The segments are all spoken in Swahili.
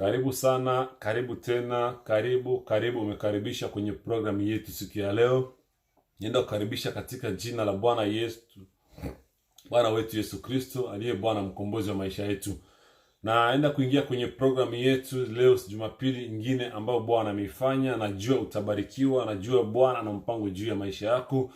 Karibu sana, karibu tena, karibu umekaribisha kwenye programu yetu siku ya leo. Nienda kukaribisha katika jina la Bwana wetu Yesu Kristo, aliye Bwana mkombozi wa maisha yetu. Naenda kuingia kwenye programu yetu leo, Jumapili nyingine ambayo Bwana ameifanya. Najua utabarikiwa, najua Bwana ana mpango juu ya maisha yako.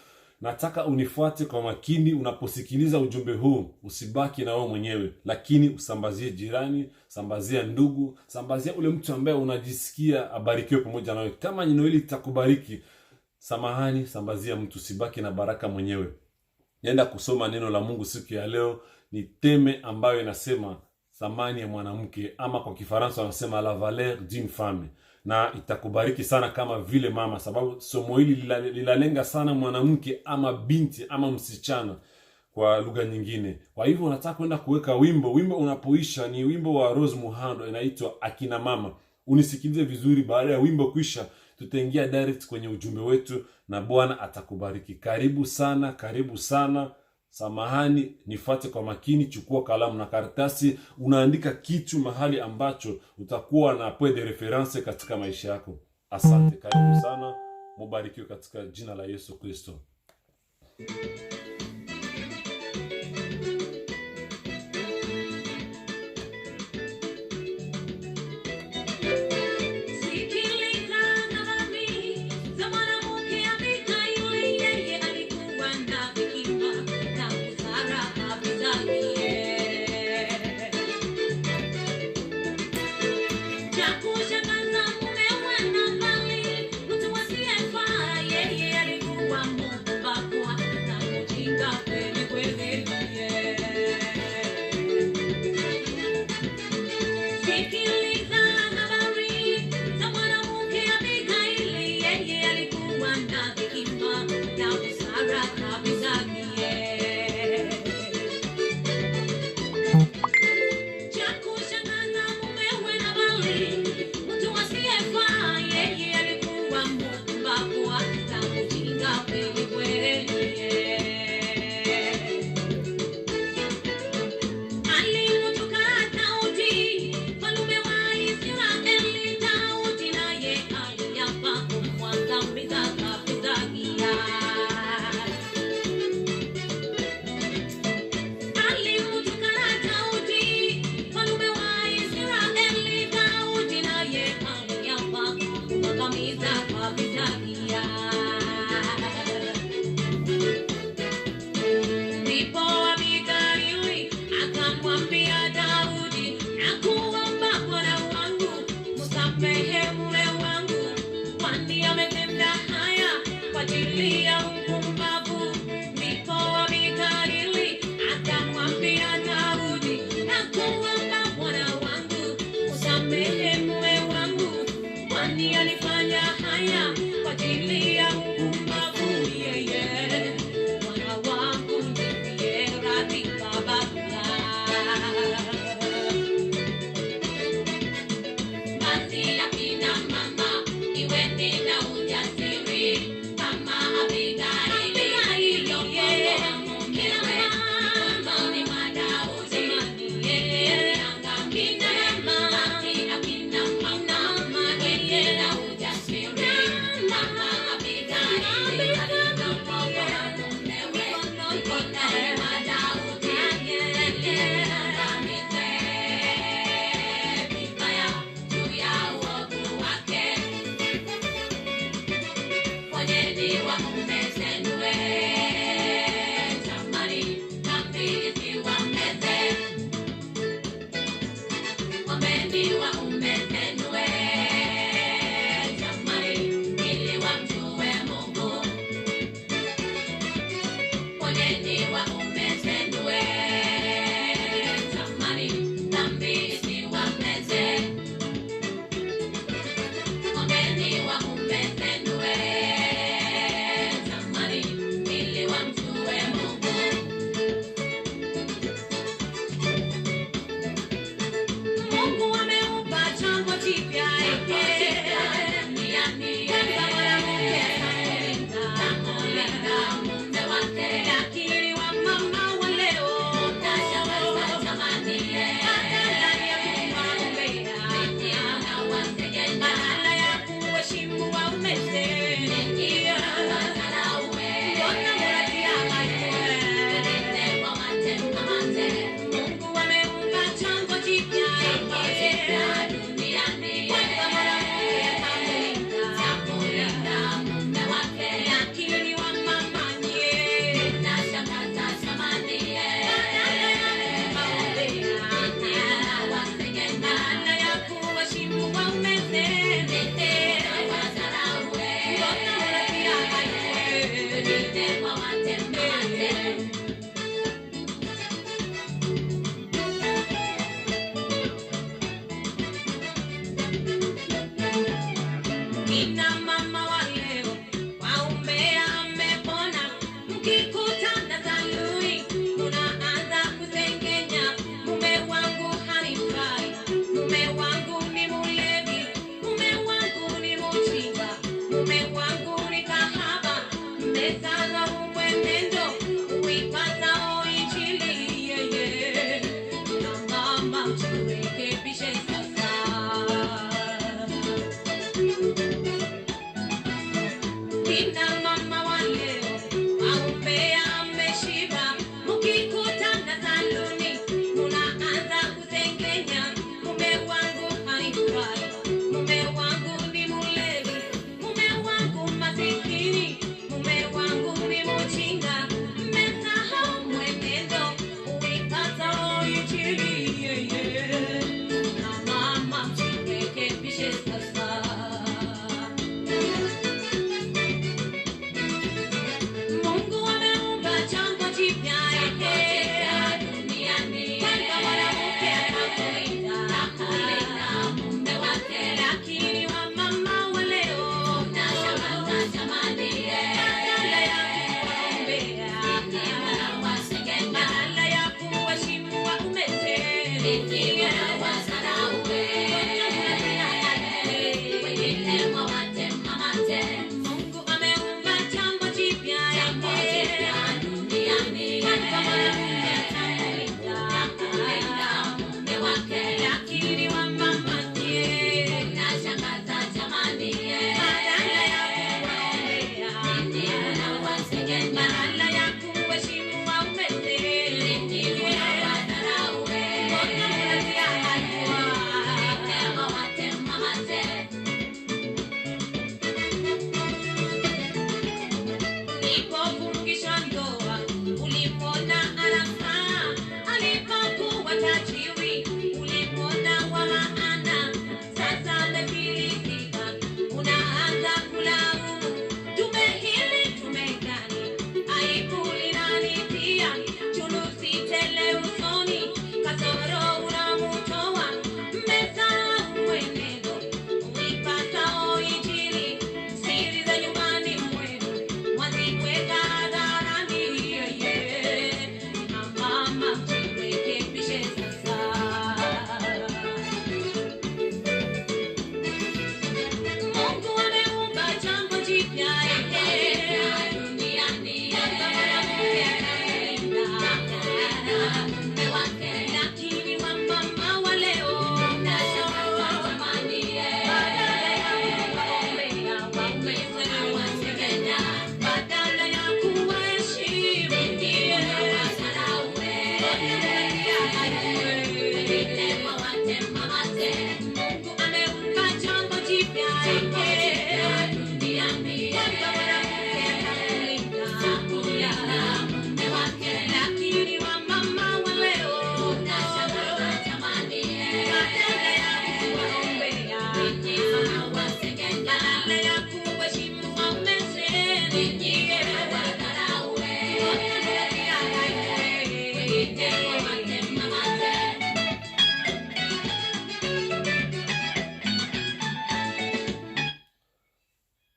Nataka unifuate kwa makini unaposikiliza ujumbe huu. Usibaki na wewe mwenyewe, lakini usambazie jirani, sambazia ndugu, sambazia ule mtu ambaye unajisikia abarikiwe pamoja nawe. Kama neno hili litakubariki, sambazia mtu, usibaki na baraka mwenyewe. Nenda kusoma neno la Mungu siku ya leo. Ni teme ambayo inasema thamani ya mwanamke, ama kwa Kifaransa wanasema la valeur d'une femme. Na itakubariki sana kama vile mama, sababu somo hili linalenga sana mwanamke ama binti ama msichana kwa lugha nyingine. Kwa hivyo nataka kwenda kuweka wimbo unapoisha, ni wimbo wa Rose Muhando, inaitwa Akina Mama. Unisikilize vizuri, baada ya wimbo kuisha tutaingia direct kwenye ujumbe wetu na Bwana atakubariki. Karibu sana. Samahani, nifuate kwa makini, chukua kalamu na karatasi, unaandika kitu mahali ambacho utakuwa na point de reference katika maisha yako. Asante, karibu sana, mubarikiwe katika jina la Yesu Kristo.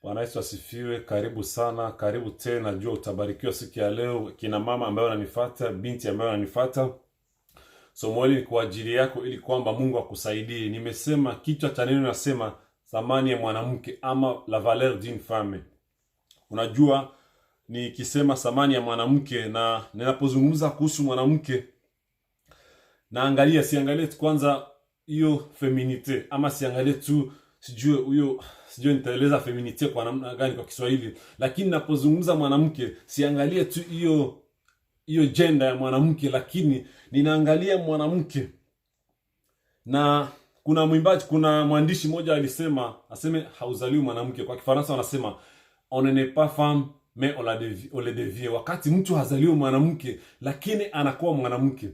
Bwana Yesu asifiwe. Karibu sana, karibu tena. Najua utabarikiwa siku ya leo. Kina mama ambao wananifuata, binti ambao wananifuata, somo hili ni kwa ajili yako ili kwamba Mungu akusaidie. Nimesema kichwa cha neno nasema thamani ya mwanamke ama la valeur d'une femme. Unajua nikisema thamani ya mwanamke na ninapozungumza kuhusu mwanamke, naangalia siangalie kwanza hiyo feminite ama siangalie tu sijui nitaeleza feminite kwa namna gani kwa Kiswahili, lakini ninapozungumza mwanamke siangalie tu hiyo gender ya mwanamke, lakini ninaangalia mwanamke. Na kuna mwandishi mmoja alisema, hauzaliwi mwanamke. Kwa Kifaransa wanasema on n'est pas femme mais on le devient. Wakati mtu hazaliwi mwanamke lakini anakuwa mwanamke.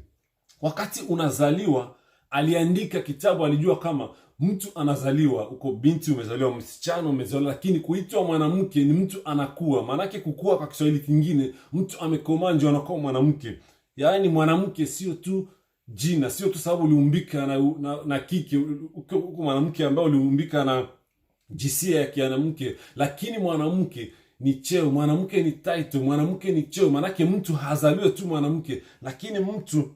Wakati unazaliwa, aliandika kitabu, alijua kama mtu anazaliwa, uko binti umezaliwa, msichana umezaliwa, lakini kuitwa mwanamke ni mtu anakuwa. Manake kukua kwa Kiswahili kingine, mtu amekomaa ndio anakuwa mwanamke. Yaani mwanamke sio tu jina, sio tu sababu uliumbika na kike, uko mwanamke ambao uliumbika na jinsia ya kianamke, lakini mwanamke ni cheo, mwanamke ni title, mwanamke ni cheo. Manake mtu hazaliwe tu mwanamke, lakini mtu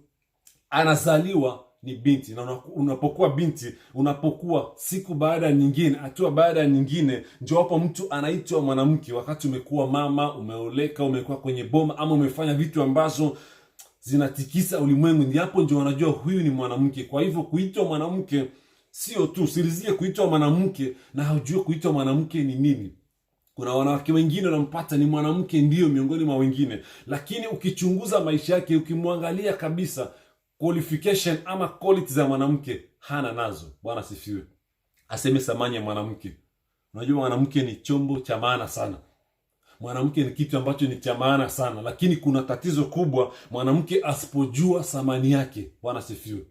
anazaliwa ni binti. Na unapokuwa binti, unapokuwa siku baada nyingine, hatua baada nyingine, ndio hapo mtu anaitwa mwanamke. Wakati umekuwa mama, umeoleka, umekuwa kwenye boma ama umefanya vitu ambazo zinatikisa ulimwengu, ndio hapo ndio wanajua huyu ni mwanamke. Kwa hivyo kuitwa mwanamke sio tu silizie kuitwa mwanamke na hujue kuitwa mwanamke ni nini. Kuna wanawake wengine unampata ni mwanamke ndio miongoni mwa wengine, lakini ukichunguza maisha yake, ukimwangalia kabisa, qualification ama quality za mwanamke hana nazo. Bwana sifiwe. Aseme thamani ya mwanamke. Unajua mwanamke ni chombo cha maana sana. Mwanamke ni kitu ambacho ni cha maana sana, lakini kuna tatizo kubwa mwanamke asipojua thamani yake. Bwana sifiwe.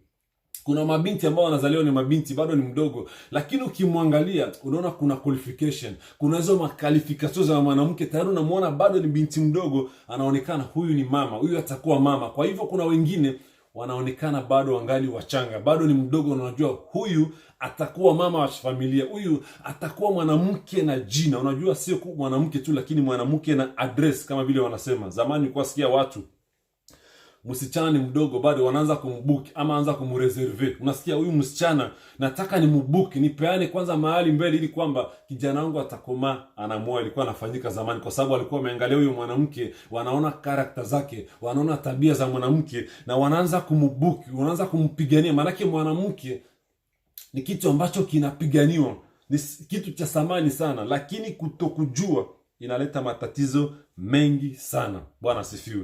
Kuna mabinti ambao wanazaliwa ni mabinti, bado ni mdogo, lakini ukimwangalia unaona kuna qualification, kuna hizo makalifikasio za mwanamke, tayari unamuona bado ni binti mdogo, anaonekana huyu ni mama, huyu atakuwa mama. Kwa hivyo kuna wengine wanaonekana bado wangali wachanga, bado ni mdogo, unajua huyu atakuwa mama wa familia, huyu atakuwa mwanamke na jina. Unajua sio mwanamke tu, lakini mwanamke na address, kama vile wanasema. Zamani kwa sikia watu msichana ni mdogo bado, wanaanza kumbook ama anza kumreserve. Unasikia, huyu msichana nataka ni mbook, nipeane kwanza mahali mbele, ili kwamba kijana wangu atakoma anamoa. Ilikuwa anafanyika zamani, kwa sababu alikuwa ameangalia huyu mwanamke, wanaona karakta zake, wanaona tabia za mwanamke, na wanaanza kumbook, wanaanza kumpigania. Maana mwanamke ni kitu ambacho kinapiganiwa, ni kitu cha thamani sana, lakini kutokujua inaleta matatizo mengi sana. Bwana asifiwe.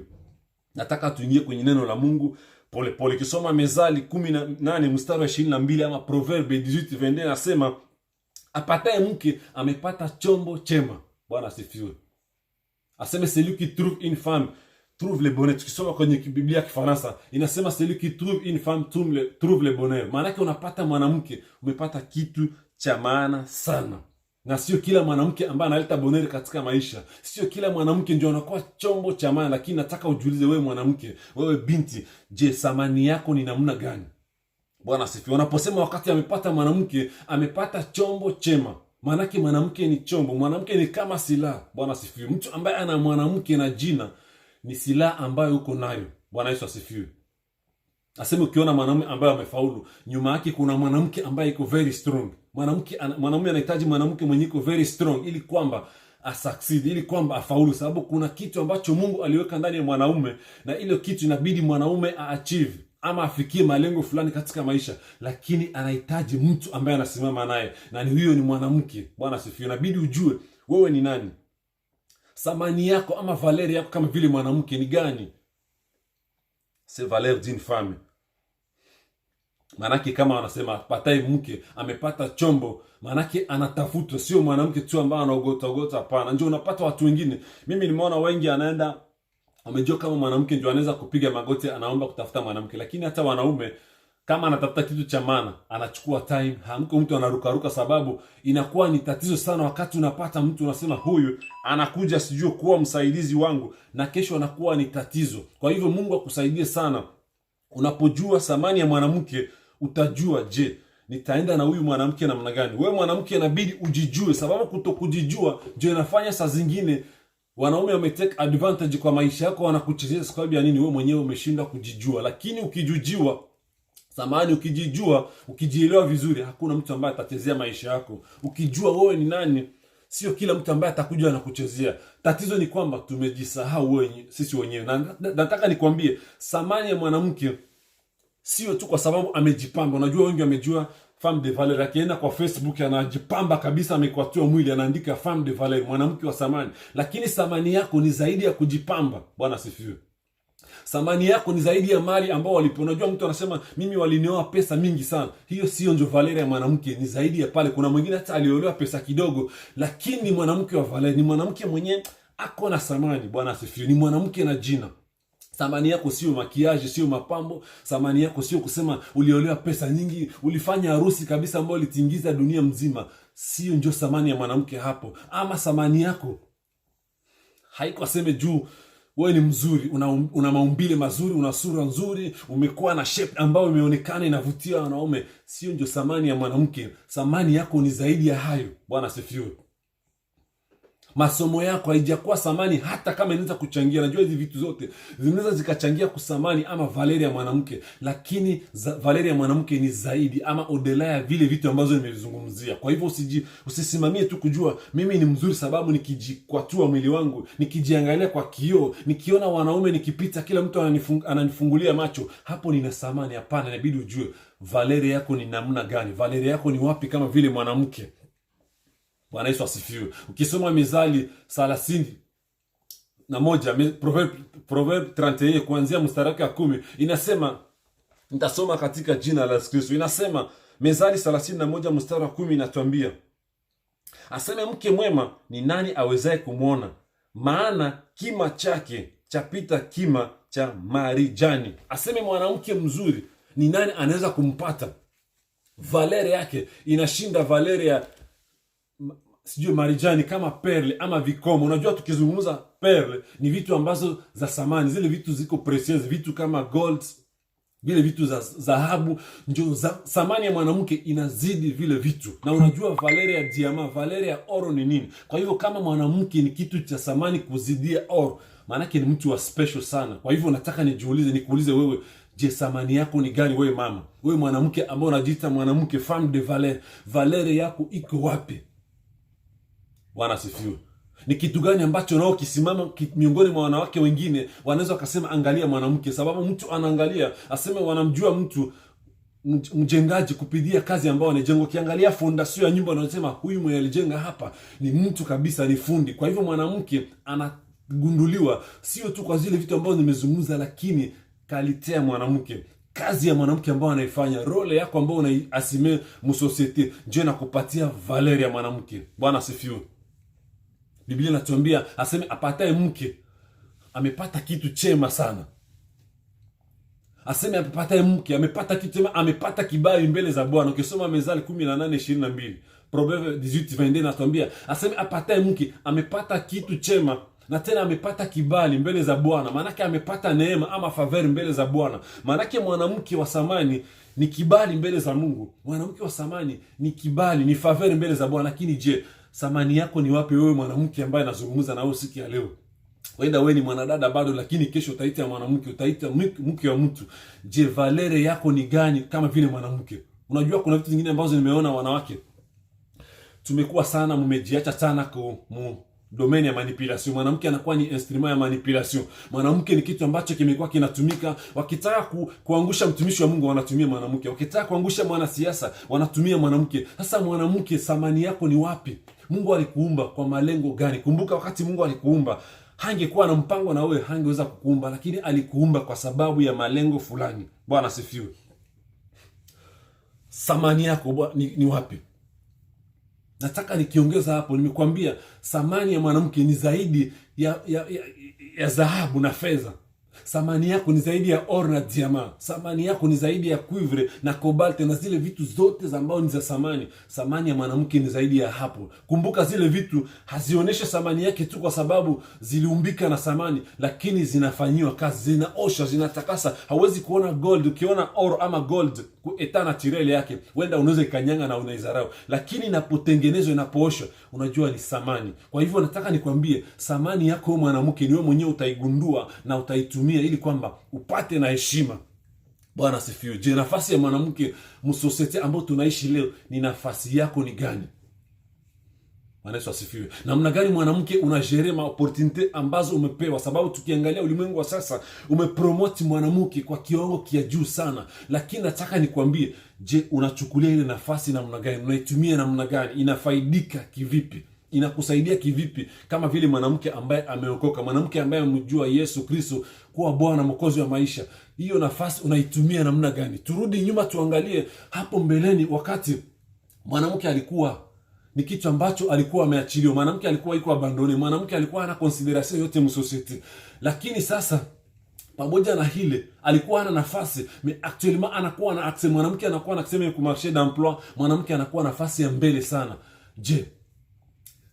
Nataka tuingie kwenye neno la Mungu pole pole. Kisoma Mezali 18 mstari wa 22 ama Proverbe 18:22, nasema apataye mke amepata chombo chema. Bwana asifiwe. Aseme celui qui trouve une femme trouve le bonheur. Tukisoma kwenye Biblia ya Kifaransa inasema celui qui trouve une femme trouve le bonheur. Maana yake unapata mwanamke, umepata kitu cha maana sana. Na sio kila mwanamke ambaye analeta bonheur katika maisha. Sio kila mwanamke ndio anakuwa chombo cha maana, lakini nataka ujiulize wewe mwanamke, wewe binti, je, thamani yako ni namna gani? Bwana asifiwe. Unaposema wakati amepata mwanamke, amepata chombo chema, maana yake mwanamke ni chombo, mwanamke ni kama silaha. Bwana asifiwe. Mtu ambaye ana mwanamke na jina ni silaha ambayo uko nayo. Bwana Yesu asifiwe. Aseme ukiona mwanamume ambaye amefaulu, nyuma yake kuna mwanamke ambaye iko very strong. Mwanamume anahitaji mwanamke mwenye iko very strong ili kwamba asucceed, ili kwamba afaulu, sababu kuna kitu ambacho Mungu aliweka ndani ya mwanaume, na ile kitu inabidi mwanaume aachieve ama afikie malengo fulani katika maisha, lakini anahitaji mtu ambaye anasimama naye, na huyo ni mwanamke. Bwana asifiwe. Inabidi ujue wewe ni nani, thamani yako ama valeur yako kama vile mwanamke ni gani. C'est valeur d'une femme. Manake kama wanasema patai mke amepata chombo, manake anatafuta, sio mwanamke tu ambaye anaogota. Hapana. Ndio unapata watu wengine, mimi nimeona wengi anaenda amejua kama mwanamke ndio anaweza kupiga magoti anaomba kutafuta mwanamke, lakini hata wanaume kama anatafuta kitu cha maana anachukua time, hamko mtu anarukaruka, sababu inakuwa ni tatizo sana wakati unapata mtu unasema huyu anakuja sijui kuwa msaidizi wangu, na kesho anakuwa ni tatizo. Kwa hivyo Mungu akusaidie sana. Unapojua thamani ya mwanamke utajua, je, nitaenda na huyu mwanamke namna gani? Wewe mwanamke inabidi ujijue, sababu kutokujijua ndio inafanya saa zingine wanaume wametake advantage kwa maisha yako, wanakuchezea sababu ya nini? Wewe mwenyewe umeshinda kujijua. Lakini ukijijua samani, ukijijua, ukijielewa vizuri, hakuna mtu ambaye atachezea maisha yako. Ukijua wewe ni nani, sio kila mtu ambaye atakuja na kuchezea. Tatizo ni kwamba tumejisahau sisi wenyewe. Na nataka nikwambie, thamani ya mwanamke sio tu kwa sababu amejipamba. Unajua wengi wamejua femme de valeur, akienda kwa Facebook anajipamba kabisa, amekwatua mwili, anaandika femme de valeur, mwanamke wa thamani. Lakini thamani yako ni zaidi ya kujipamba. Bwana asifiwe. Thamani yako ni zaidi ya mali ambao walipo. Unajua mtu anasema mimi walinioa pesa mingi sana. Hiyo sio ndio valeur ya mwanamke, ni zaidi ya pale. Kuna mwingine hata aliolewa pesa kidogo, lakini mwanamke wa valeur, ni mwanamke mwenye ako na thamani. Bwana asifiwe. Ni mwanamke na jina. Thamani yako sio makiaje, sio mapambo. Thamani yako sio kusema uliolewa pesa nyingi, ulifanya harusi kabisa ambayo ilitingiza dunia mzima. Sio ndio thamani ya mwanamke hapo. Ama thamani yako haiko aseme juu wewe ni mzuri, una maumbile mazuri, una sura nzuri, umekuwa na shape ambayo imeonekana inavutia wanaume. Sio ndio thamani ya mwanamke. Thamani yako ni zaidi ya hayo. Bwana asifiwe. Masomo yako haijakuwa thamani, hata kama inaweza kuchangia. Najua hizi vitu zote zinaweza zikachangia kusamani ama valeri ya mwanamke, lakini valeri ya mwanamke ni zaidi ama odela ya vile vitu ambazo nimezungumzia. Kwa hivyo usisimamie tu kujua mimi ni mzuri sababu nikijikwatua mwili wangu, nikijiangalia kwa kioo, nikiona wanaume nikipita kila mtu ananifungulia macho, hapo nina thamani. Hapana, inabidi ujue valeri yako ni namna gani, valeri yako ni wapi kama vile mwanamke. Bwana Yesu asifiwe. Ukisoma Mezali 31, Proverbe 31 kuanzia mstari wa 10, inasema, nitasoma katika jina la Yesu Kristo. Inasema Mezali 31 mstari wa 10 inatuambia, aseme mke mwema ni nani awezaye kumwona? Maana kima chake chapita kima cha marijani. Aseme mwanamke mzuri ni nani anaweza kumpata? Valeri yake inashinda valeri ya sijui marijani, kama perle ama vikomo. Unajua tukizungumza perle ni vitu ambazo za samani, zile vitu ziko precious, vitu kama gold, vile vitu za dhahabu. Ndio samani ya mwanamke inazidi vile vitu. Na unajua valeri ya diamant, valeri ya oro ni nini? Kwa hivyo kama mwanamke ni kitu cha samani kuzidia oro, maana ni mtu wa special sana. Kwa hivyo nataka nikuulize wewe, je, thamani yako ni gani wewe mama? Wewe mwanamke ambaye unajiita mwanamke femme de valeur, valeur yako iko wapi? Bwana asifiwe. Ni kitu gani ambacho nao kisimama miongoni mwa wanawake wengine wanaweza wakasema angalia mwanamke? Sababu mtu anaangalia aseme wanamjua mtu mjengaji kupitia kazi ambayo anajenga. Ukiangalia fondation ya nyumba unasema huyu mwenye alijenga hapa ni mtu kabisa, ni fundi. Kwa hivyo mwanamke anagunduliwa sio tu kwa zile vitu ambazo nimezungumza, lakini kalite ya mwanamke, kazi ya mwanamke ambayo anaifanya, role yako ambayo unaiasime msosiete, je na kupatia valeur ya mwanamke. Bwana asifiwe. Biblia inatuambia aseme apataye mke amepata kitu chema sana. Aseme apataye mke amepata kitu chema, amepata kibali mbele za Bwana. Ukisoma Mezali 18:22, Proverbe 18:22 inatuambia aseme apataye mke amepata kitu chema na tena amepata kibali mbele za Bwana. Maana amepata neema ama favor mbele za Bwana. Maana mwanamke wa samani ni kibali mbele za Mungu. Mwanamke wa samani ni kibali, ni favor mbele za Bwana. Lakini je, samani yako ni wapi wewe mwanamke ambaye nazungumza na wewe siku ya leo? Wenda wewe ni mwanadada bado, lakini kesho utaita mwanamke, utaita mke wa mtu. Je, valere yako ni gani kama vile mwanamke? Unajua kuna vitu vingine ambazo nimeona wanawake tumekuwa sana mmejiacha sana kwa domain ya manipulation. Mwanamke anakuwa ni instrument ya manipulation. Mwanamke ni kitu ambacho kimekuwa kinatumika. Wakitaka kuangusha mtumishi wa Mungu wanatumia mwanamke. Wakitaka kuangusha mwanasiasa wanatumia mwanamke. Sasa mwanamke, thamani yako ni wapi? Mungu alikuumba kwa malengo gani? Kumbuka wakati Mungu alikuumba, hangekuwa na mpango na wewe, hangeweza kukuumba, lakini alikuumba kwa sababu ya malengo fulani. Bwana asifiwe. Thamani yako ni wapi? Nataka nikiongeza hapo, nimekwambia thamani ya mwanamke ni zaidi ya dhahabu na fedha. Thamani yako ni zaidi ya or na diamant. Thamani yako ni zaidi ya cuivre na cobalt na zile vitu zote ambao ni za thamani. Thamani ya mwanamke ni zaidi ya hapo. Kumbuka zile vitu hazioneshe thamani yake tu kwa sababu ziliumbika na thamani, lakini zinafanyiwa kazi, zinaosha, zinatakasa. Hauwezi kuona gold, ukiona or ama gold kueta naturel yake, wenda unaweza ikanyanga na unaizarau, lakini inapotengenezwa, inapooshwa, unajua ni thamani. Kwa hivyo nataka nikwambie, thamani yako mwanamke ni wewe mwenyewe utaigundua na utaitumia ili kwamba upate na heshima. Bwana asifiwe. Je, nafasi ya mwanamke msosiete ambayo tunaishi leo, ni nafasi yako ni gani? Bwana Yesu asifiwe. Namna gani mwanamke unajerema opportunity ambazo umepewa? Sababu tukiangalia ulimwengu wa sasa umepromote mwanamke kwa kiwango kia juu sana. Lakini nataka nikwambie, je, unachukulia ile nafasi namna gani? Unaitumia namna gani? Inafaidika kivipi? Inakusaidia kivipi kama vile mwanamke ambaye ameokoka, mwanamke ambaye amejua Yesu Kristo kuwa Bwana Mwokozi wa maisha? Hiyo nafasi unaitumia namna gani? Turudi nyuma tuangalie hapo mbeleni, wakati mwanamke alikuwa ni kitu ambacho alikuwa ameachiliwa. Mwanamke alikuwa iko abandone. Mwanamke alikuwa hana consideration yote mu society. Lakini sasa pamoja na hile alikuwa hana nafasi, mais actuellement anakuwa na accès. Mwanamke anakuwa na accès ku marché d'emploi. Mwanamke anakuwa nafasi ya mbele sana. Je,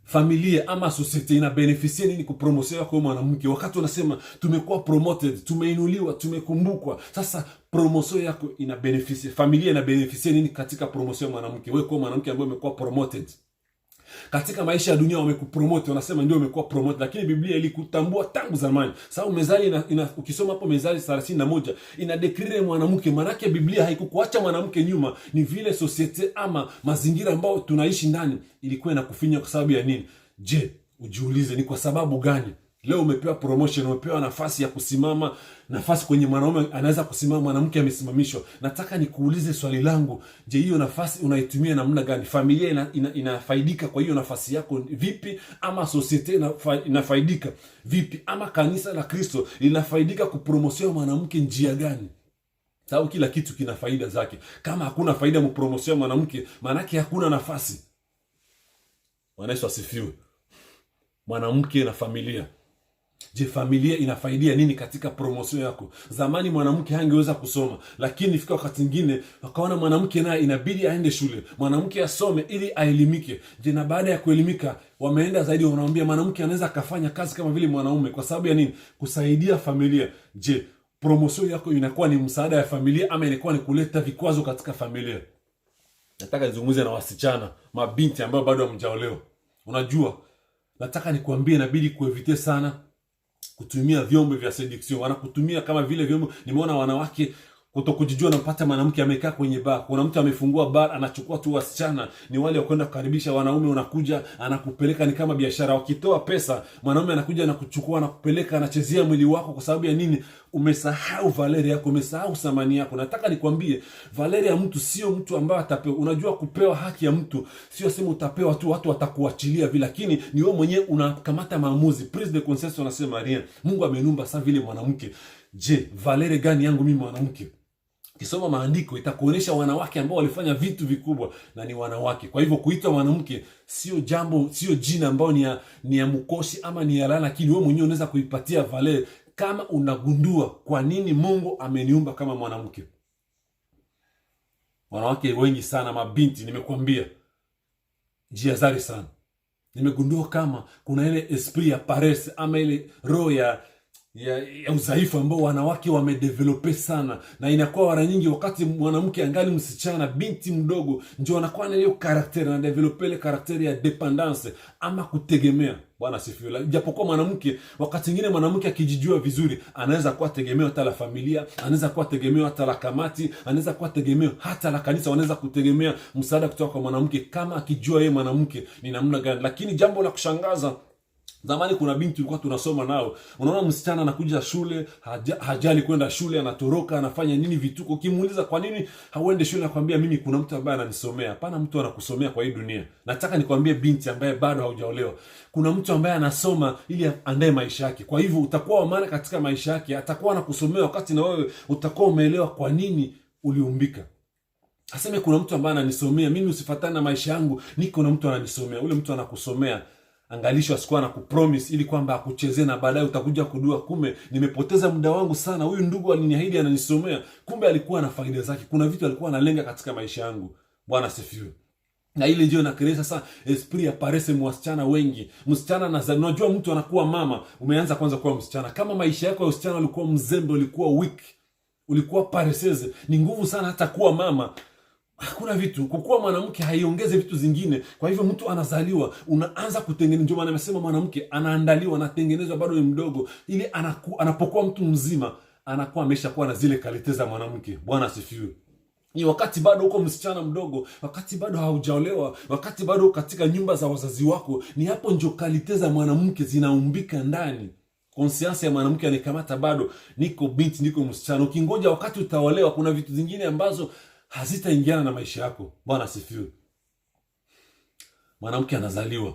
familia ama society ina beneficia nini kupromosewa kwa mwanamke? Wakati unasema tumekuwa promoted, tumeinuliwa, tumekumbukwa, sasa promotion yako ina beneficia, familia ina beneficia nini katika promotion ya mwanamke? Wewe kwa mwanamke ambaye umekuwa promoted katika maisha ya dunia, wamekupromote, wanasema ndio umekuwa promoted, lakini Biblia ilikutambua tangu zamani. Sababu Mezali ukisoma hapo Mezali 31 ina declare mwanamke. Manake Biblia haikukuacha mwanamke nyuma, ni vile societe ama mazingira ambayo tunaishi ndani ilikuwa inakufinya. Kwa sababu ya nini? Je, ujiulize ni kwa sababu gani leo umepewa promotion, umepewa nafasi ya kusimama, nafasi kwenye mwanaume anaweza kusimama, mwanamke amesimamishwa. Nataka nikuulize swali langu, je, hiyo nafasi unaitumia namna gani? Familia inafaidika kwa hiyo nafasi yako vipi? Ama societe inafaidika vipi? Ama kanisa la Kristo linafaidika kupromosewa mwanamke njia gani? Sababu kila kitu kina faida zake. Kama hakuna faida mpromosewa mwanamke, maana yake hakuna nafasi. Bwana Yesu asifiwe. Mwanamke na familia. Je, familia inafaidia nini katika promotion yako? Zamani mwanamke hangeweza kusoma, lakini fika wakati mwingine wakaona mwanamke naye inabidi aende shule, mwanamke asome ili aelimike. Je, na baada ya kuelimika wameenda zaidi, wanaambia mwanamke anaweza kufanya kazi kama vile mwanaume. Kwa sababu ya nini? Kusaidia familia. Je, promotion yako inakuwa ni msaada ya familia ama inakuwa ni kuleta vikwazo katika familia? Nataka nizungumze na wasichana, mabinti ambao bado hamjaolewa. Unajua, nataka nikwambie inabidi kuevite sana kutumia vyombo vya seduction, wanakutumia kama vile vyombo. Nimeona wanawake kutokujijua, nampata mwanamke amekaa kwenye bar, kuna mtu amefungua bar, anachukua tu wasichana, ni wale wa kwenda kukaribisha wanaume, unakuja anakupeleka, ni kama biashara. Wakitoa pesa, mwanaume anakuja na kuchukua, anakupeleka, anachezea mwili wako. Kwa sababu ya nini? Umesahau valere yako, umesahau thamani yako. Nataka nikwambie, valere ya mtu sio mtu ambaye atapewa. Unajua kupewa haki ya mtu sio sema utapewa tu watu watakuachilia vile, lakini ni wewe mwenyewe unakamata maamuzi. Prise de conscience anasema rien. Mungu amenumba sasa vile mwanamke. Je, valere gani yangu mimi mwanamke? Kisoma maandiko itakuonesha wanawake ambao walifanya vitu vikubwa na ni wanawake. Kwa hivyo kuitwa mwanamke sio jambo, sio jina ambao ni ya mkoshi ama ni ya laana, lakini wewe mwenyewe unaweza kuipatia valere kama unagundua kwa nini Mungu ameniumba kama mwanamke. Wanawake wengi sana, mabinti, nimekuambia jihadhari sana. Nimegundua kama kuna ile esprit ya paresse ama ile roho ya udhaifu ambao wanawake wamedevelope sana, na inakuwa mara nyingi wakati mwanamke angali msichana, binti mdogo, ndio anakuwa na hiyo karakter, na develop ile karakter ya dependance ama kutegemea. Bwana sifiwe. Japokuwa mwanamke wakati mwingine, mwanamke akijijua vizuri, anaweza kuwa tegemeo hata la familia, anaweza kuwa tegemeo hata la kamati, anaweza kuwa tegemeo hata la kanisa. Wanaweza kutegemea msaada kutoka kwa mwanamke kama akijua yeye mwanamke ni namna gani. Lakini jambo la kushangaza, zamani kuna binti tulikuwa tunasoma nao, unaona msichana anakuja shule, hajali kwenda shule, anatoroka, anafanya nini vituko. Ukimuuliza kwa nini hauende shule, anakuambia mimi kuna mtu ambaye ananisomea. Hapana, mtu anakusomea kwa hii dunia. Nataka nikwambie binti ambaye bado haujaolewa, kuna mtu ambaye anasoma ili andae maisha yake. Kwa hivyo utakuwa wa maana katika maisha yake, atakuwa anakusomea wakati na wewe utakuwa umeelewa kwa nini uliumbika. Aseme kuna mtu ambaye ananisomea, mimi usifatane na maisha yangu, niko na mtu ananisomea. Ule mtu anakusomea, angalisho asikuwa na kupromise ili kwamba akuchezee na baadaye utakuja kudua kumbe nimepoteza muda wangu sana. Huyu ndugu aliniahidi ananisomea, kumbe alikuwa na faida zake. Kuna vitu alikuwa analenga katika maisha yangu. Bwana sifiwe. Na ile ndio inakeleza sasa esprit ya paresse mwasichana wengi. Msichana unajua mtu anakuwa mama, umeanza kwanza kuwa msichana. Kama maisha yako ya usichana ulikuwa mzembe, ulikuwa weak, ulikuwa paresseuse, ni nguvu sana hata kuwa mama. Hakuna vitu, kukuwa mwanamke haiongeze vitu zingine. Kwa hivyo mtu anazaliwa, unaanza kutengenezwa. Ndio maana nimesema mwanamke anaandaliwa, anatengenezwa bado ni mdogo, ili anapokuwa mtu mzima anakuwa ameshakuwa na zile kalite za mwanamke. Bwana asifiwe. Ni wakati bado uko msichana mdogo, wakati bado haujaolewa, wakati bado uko katika nyumba za wazazi wako, ni hapo ndio kalite za mwanamke zinaumbika ndani. Conscience ya mwanamke anikamata bado niko binti, niko msichana. Ukingoja wakati utaolewa, kuna vitu zingine ambazo hazitaingiana na maisha yako. Bwana asifiwe. Mwanamke anazaliwa,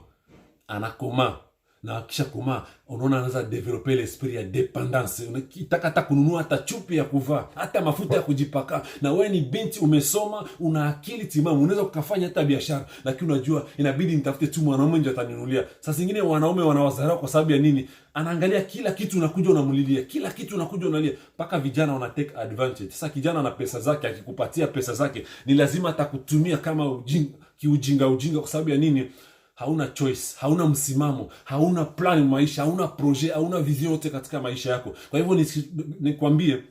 anakomaa, na kisha komaa, unaona anaanza develop ile esprit ya dependance. Unataka hata kununua hata chupi ya kuvaa, hata mafuta ya kujipaka. Na wewe ni binti, umesoma, una akili timamu, unaweza kufanya hata biashara, lakini unajua inabidi nitafute tu mwanaume ndio ataninunulia. Sasa zingine wanaume wanawazarau kwa sababu ya nini? Anaangalia kila kitu, unakuja unamlilia, kila kitu unakuja unalia, mpaka vijana wana take advantage. Sasa kijana na pesa zake, akikupatia pesa zake, ni lazima atakutumia kama ujinga, kwa sababu ya nini? Hauna choice, hauna msimamo, hauna plan maisha, hauna projet, hauna vision yote katika maisha yako. Kwa hivyo nikwambie,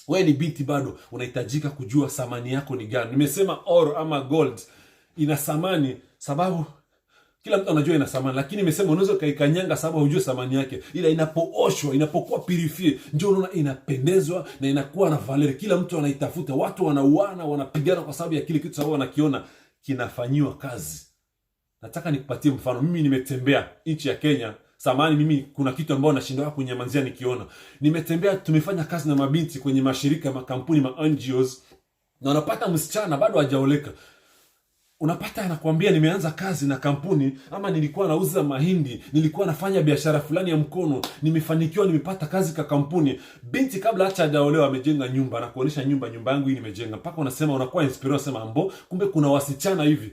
wewe ni binti bado, unahitajika kujua thamani yako ni gani. Nimesema oro ama gold ina thamani sababu kila mtu anajua ina thamani, lakini nimesema unaweza kaikanyanga sababu hujui thamani yake. Ila inapooshwa, inapokuwa purifie, ndio unaona inapendezwa na inakuwa na value. Kila mtu anaitafuta, watu wanauana, wanapigana kwa sababu ya kile kitu, sababu wanakiona kinafanyiwa kazi. Nataka nikupatie mfano. Mimi nimetembea nchi ya Kenya. Samani mimi kuna kitu ambao nashinda kunyamanzia nikiona. Nimetembea, tumefanya kazi na mabinti kwenye mashirika, makampuni, NGOs. Na unapata msichana bado hajaoleka. Unapata anakuambia nimeanza kazi na kampuni, ama nilikuwa nauza mahindi, nilikuwa nafanya biashara fulani ya mkono, nimefanikiwa, nimepata kazi kwa kampuni. Binti kabla hata hajaolewa amejenga nyumba, na kuonesha nyumba yangu hii nimejenga. Mpaka unasema, unakuwa inspired, unasema ambo, kumbe kuna wasichana hivi.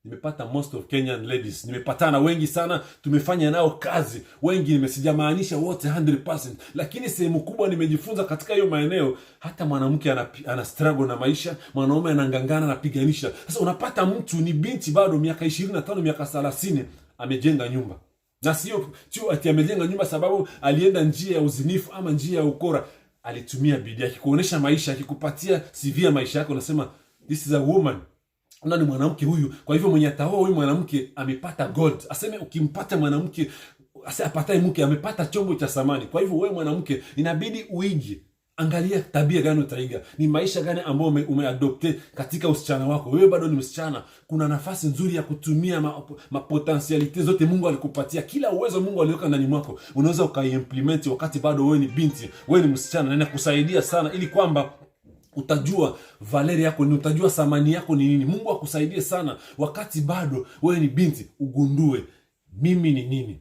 Nimepata most of Kenyan ladies, nimepatana wengi sana, tumefanya nao kazi wengi, nimesijamaanisha wote 100%, lakini sehemu kubwa nimejifunza katika hiyo maeneo. Hata mwanamke ana struggle na maisha, mwanaume anangangana, anapiganisha. Sasa unapata mtu ni binti bado miaka 25, miaka 30, amejenga nyumba. Na sio ati amejenga nyumba sababu alienda njia ya uzinifu ama njia ya ukora. Alitumia bidii, akikuonesha maisha, akikupatia CV ya maisha yako, unasema this is a woman. Una ni mwanamke huyu. Kwa hivyo mwenye ataoa huyu mwanamke amepata gold. Aseme ukimpata mwanamke apataye mke amepata chombo cha samani. Kwa hivyo wewe mwanamke inabidi uige. Angalia tabia gani utaiga, ni maisha gani ambayo umeadopte katika usichana wako. Wewe bado ni msichana, kuna nafasi nzuri ya kutumia potentiality zote Mungu alikupatia. Kila uwezo Mungu aliweka ndani mwako unaweza ukaimplement wakati bado wewe ni binti, wewe ni msichana, na inakusaidia sana ili kwamba utajua valeri yako ni, utajua samani yako ni nini. Mungu akusaidie sana wakati bado wewe ni binti, ugundue mimi ni nini.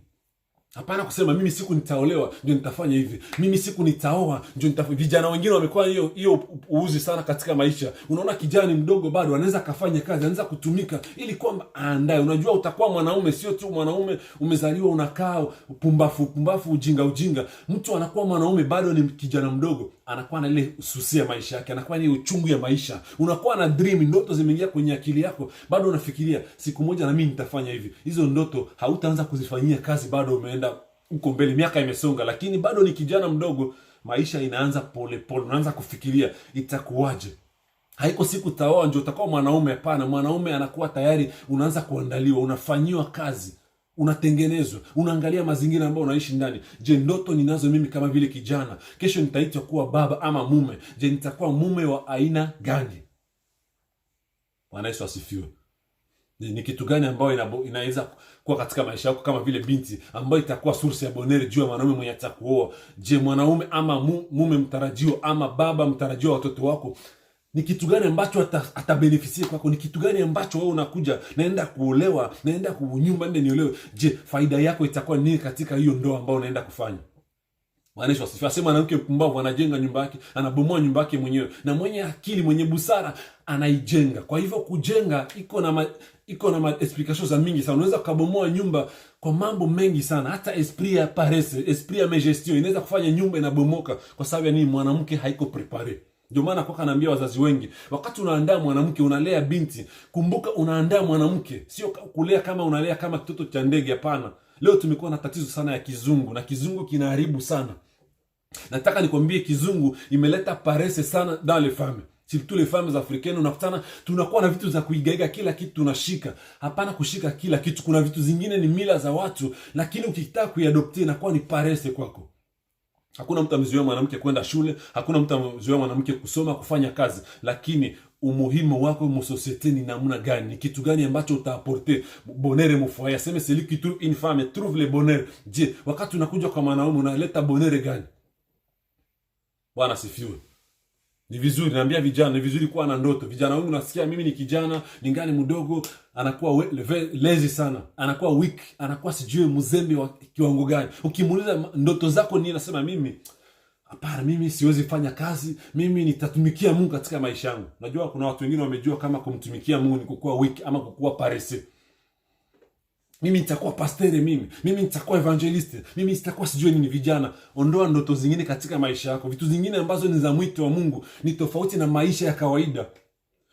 Hapana kusema mimi siku nitaolewa ndio nitafanya hivi, mimi siku nitaoa ndio nitafanya. Vijana wengine wamekuwa hiyo uuzi sana katika maisha. Unaona kijana mdogo bado anaweza kafanya kazi, anaweza kutumika ili kwamba aandae. Unajua utakuwa mwanaume, sio tu mwanaume umezaliwa unakaa pumbafu ujinga. Mtu anakuwa mwanaume bado ni kijana mdogo, anakuwa na ile susia maisha yake, anakuwa na ile uchungu ya maisha. Unakuwa na dream, ndoto zimeingia kwenye akili yako, bado unafikiria siku moja na mimi nitafanya hivi. Hizo ndoto hautaanza kuzifanyia kazi, bado umeenda uko mbele, miaka imesonga, lakini bado ni kijana mdogo. Maisha inaanza pole, unaanza kufikiria itakuwaje. Haiko siku taoa ndio utakuwa mwanaume. Hapana, mwanaume anakuwa tayari, unaanza kuandaliwa, unafanyiwa kazi, unatengenezwa, unaangalia mazingira ambayo unaishi ndani. Je, ndoto ninazo mimi kama vile kijana, kesho nitaitwa kuwa baba ama mume. Je, nitakuwa mume wa aina gani? Bwana Yesu asifiwe. Ni kitu gani ambayo inaweza kuwa katika maisha yako kama vile binti ambayo itakuwa source ya bonere juu ya mwanaume mwenye atakuoa? Je, mwanaume ama mume mtarajiwa ama baba mtarajiwa wa watoto wako, ni kitu gani ambacho atabenefisia kwako? Ni kitu gani ambacho wewe unakuja naenda kuolewa, naenda kunyumba nende niolewe? Je, faida yako itakuwa nini katika hiyo ndoa ambayo unaenda kufanya? Bwana Yesu asifiwe. Asema mwanamke mpumbavu anajenga nyumba yake, anabomoa nyumba yake mwenyewe, na mwenye akili, mwenye busara anaijenga. Kwa hivyo kujenga iko na explications za mingi sana. Unaweza kubomoa nyumba kwa mambo mengi sana, hata esprit ya paresse, esprit ya gestion inaweza kufanya nyumba inabomoka kwa sababu ya nini? Mwanamke haiko prepare. Ndio maana kwa naambia wazazi wengi, wakati unaandaa mwanamke, unalea binti, kumbuka unaandaa mwanamke, sio kulea kama unalea kama kitoto cha ndege. Hapana. Leo tumekuwa na tatizo sana ya kizungu, na kizungu kinaharibu sana. Nataka nikwambie kizungu imeleta paresse sana dans les femmes. Surtout les femmes africaines, unakutana tunakuwa na vitu za kuigaiga, kila kitu tunashika. Hapana kushika kila kitu. Kuna vitu zingine ni mila za watu, lakini ukitaka kuiadopte inakuwa ni paresse kwako. Hakuna mtu amezuia mwanamke kwenda shule, hakuna mtu amezuia mwanamke kusoma, kufanya kazi, lakini umuhimu wako mu société ni namna gani? Ni kitu gani ambacho utaaporter bonheur mu foyer? Aseme celui qui trouve une femme trouve le bonheur. Je, wakati unakuja kwa mwanaume unaleta bonheur gani? Bwana sifiwe. Ni vizuri naambia vijana, ni vizuri kuwa na ndoto. Vijana wengi unasikia mimi ni kijana, ningali mdogo, anakuwa lazy sana, anakuwa weak, anakuwa sijui mzembe wa kiwango gani. Ukimuuliza ndoto zako nini, anasema mimi hapana, mimi siwezi fanya kazi, mimi nitatumikia Mungu katika maisha yangu. Najua kuna watu wengine wamejua kama kumtumikia Mungu ni kukua weak ama kukua paresse. Mimi nitakuwa pastere, mimi nitakuwa evangeliste, mimi nitakuwa sijui nini. Vijana, ondoa ndoto zingine katika maisha yako. Vitu zingine ambazo ni za mwito wa Mungu ni tofauti na maisha ya kawaida.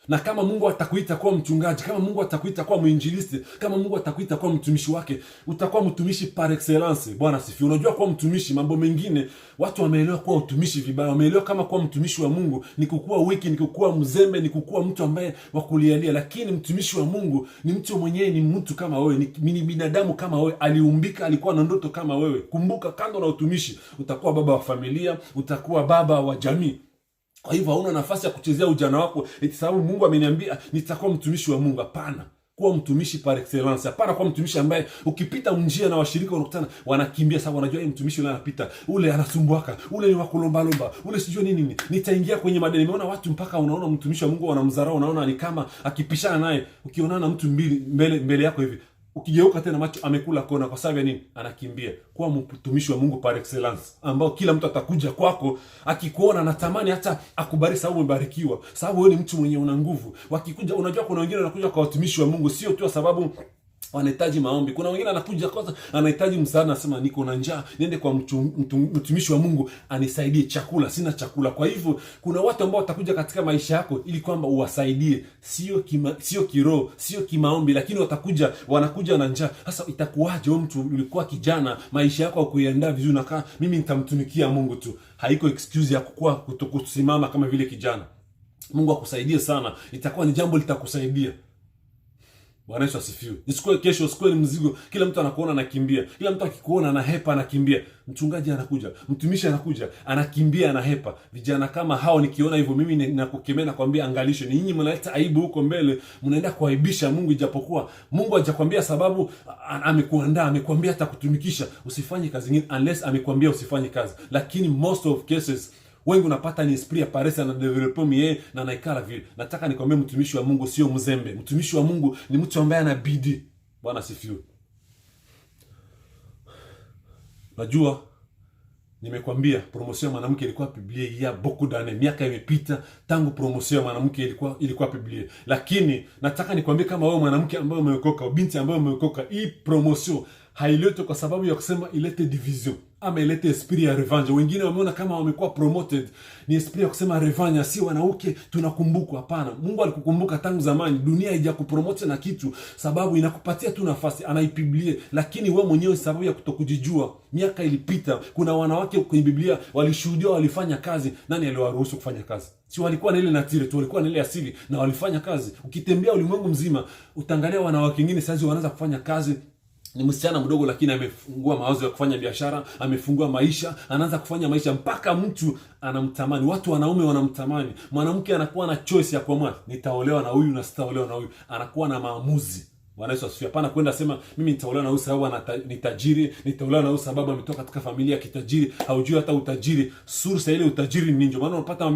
Na kama Mungu atakuita kuwa mchungaji, kama Mungu atakuita kuwa mwinjilisti, kama Mungu atakuita kuwa mtumishi wake, utakuwa mtumishi par excellence. Bwana sifiwe. Unajua kuwa mtumishi, mambo mengine watu wameelewa kuwa utumishi vibaya. Wameelewa kama kuwa mtumishi wa Mungu ni kukua wiki, ni kukua mzembe, ni kukua mtu ambaye wakulialia. Lakini mtumishi wa Mungu ni mtu mwenyewe, ni mtu kama wewe, ni binadamu kama wewe, aliumbika, alikuwa na ndoto kama wewe. Kumbuka, kando na utumishi, utakuwa baba wa familia, utakuwa baba wa jamii. Kwa hivyo hauna nafasi ya kuchezea ujana wako eti sababu Mungu ameniambia nitakuwa mtumishi wa Mungu. Hapana. Kuwa mtumishi par excellence. Hapana kuwa mtumishi ambaye ukipita njia na washirika wanakutana wanakimbia sababu wanajua yeye mtumishi yule anapita, ule anasumbuaka, ule ni wakulomba, ule sijui nini. Nitaingia kwenye madeni. Nimeona watu mpaka unaona mtumishi wa Mungu wanamdharau, unaona ni kama akipishana naye. Ukionana na mtu mbele yako hivi, ukigeuka tena macho amekula kona kwa sababu ya nini? Anakimbia. Kuwa mtumishi wa Mungu par excellence, ambao kila mtu atakuja kwako akikuona anatamani hata akubariki sababu umebarikiwa, sababu wewe ni mtu mwenye una nguvu. Wakikuja, unajua kuna wengine wanakuja kwa watumishi wa Mungu sio tu sababu wanahitaji maombi. Kuna wengine anakuja kwanza anahitaji msaada, anasema niko na njaa, niende kwa mtumishi wa Mungu anisaidie chakula, sina chakula. Kwa hivyo kuna watu ambao watakuja katika maisha yako ili kwamba uwasaidie, sio kiroho, sio kimaombi, lakini wanakuja na njaa. Sasa itakuwaje wewe mtu ulikuwa kijana, maisha yako kuiandaa vizuri, na mimi nitamtumikia Mungu tu? Haiko excuse ya kusimama kama vile kijana. Mungu akusaidie sana, itakuwa ni jambo litakusaidia. Bwana Yesu asifiwe. Isikuwe kesho, usikue ni mzigo. Kila mtu anakuona anakimbia. Kila mtu akikuona anahepa anakimbia. Mchungaji anakuja, mtumishi anakuja, anakimbia anahepa. Vijana kama hao nikiona hivyo, mimi ninakukemea na kwambia angalisho. Ni nyinyi mnaleta aibu huko mbele, mnaenda kuaibisha Mungu, ijapokuwa Mungu hajakwambia sababu amekuandaa, amekwambia atakutumikisha. Usifanye kazi nyingine unless amekwambia usifanye kazi. Lakini most of cases wengi unapata ni esprit ya paresse na developer yeye na naikala vile. Nataka nikwambie mtumishi wa Mungu sio mzembe. Mtumishi wa Mungu ni mtu ambaye ana bidii. Bwana sifiwe. Najua nimekwambia promotion ya mwanamke ilikuwa Biblia ya beaucoup d'années. Miaka imepita tangu promotion ya mwanamke ilikuwa Biblia. Lakini nataka nikwambie kama wewe mwanamke ambaye umeokoka, binti ambaye umeokoka, hii promotion hailete kwa sababu ya kusema ilete division ama ilete esprit ya revenge. Wengine wameona kama wamekuwa promoted ni esprit ya kusema revenge, si wanauke tunakumbukwa. Hapana, Mungu alikukumbuka tangu zamani. Dunia haijakupromote na kitu, sababu inakupatia tu nafasi, anaipiblie. Lakini wewe mwenyewe sababu ya kutokujijua, miaka ilipita. Kuna wanawake kwenye Biblia walishuhudia, walifanya kazi. Nani aliwaruhusu kufanya kazi? Si walikuwa na ile natire tu, walikuwa na ile asili na walifanya kazi. Ukitembea ulimwengu mzima utaangalia wanawake wengine sasa wanaanza kufanya kazi. Ni msichana mdogo lakini amefungua mawazo ya kufanya biashara, amefungua maisha, anaanza kufanya maisha mpaka mtu anamtamani. Watu wanaume wanamtamani. Mwanamke anakuwa na choice ya kuamua, nitaolewa na huyu na sitaolewa na huyu. Anakuwa na maamuzi. Bwana Yesu asifiwe. Hapana kwenda sema mimi nitaolewa na huyu sababu ni tajiri, nitaolewa na huyu sababu ametoka katika familia ya kitajiri. Haujui hata utajiri, source ile utajiri ni nini. Maana unapata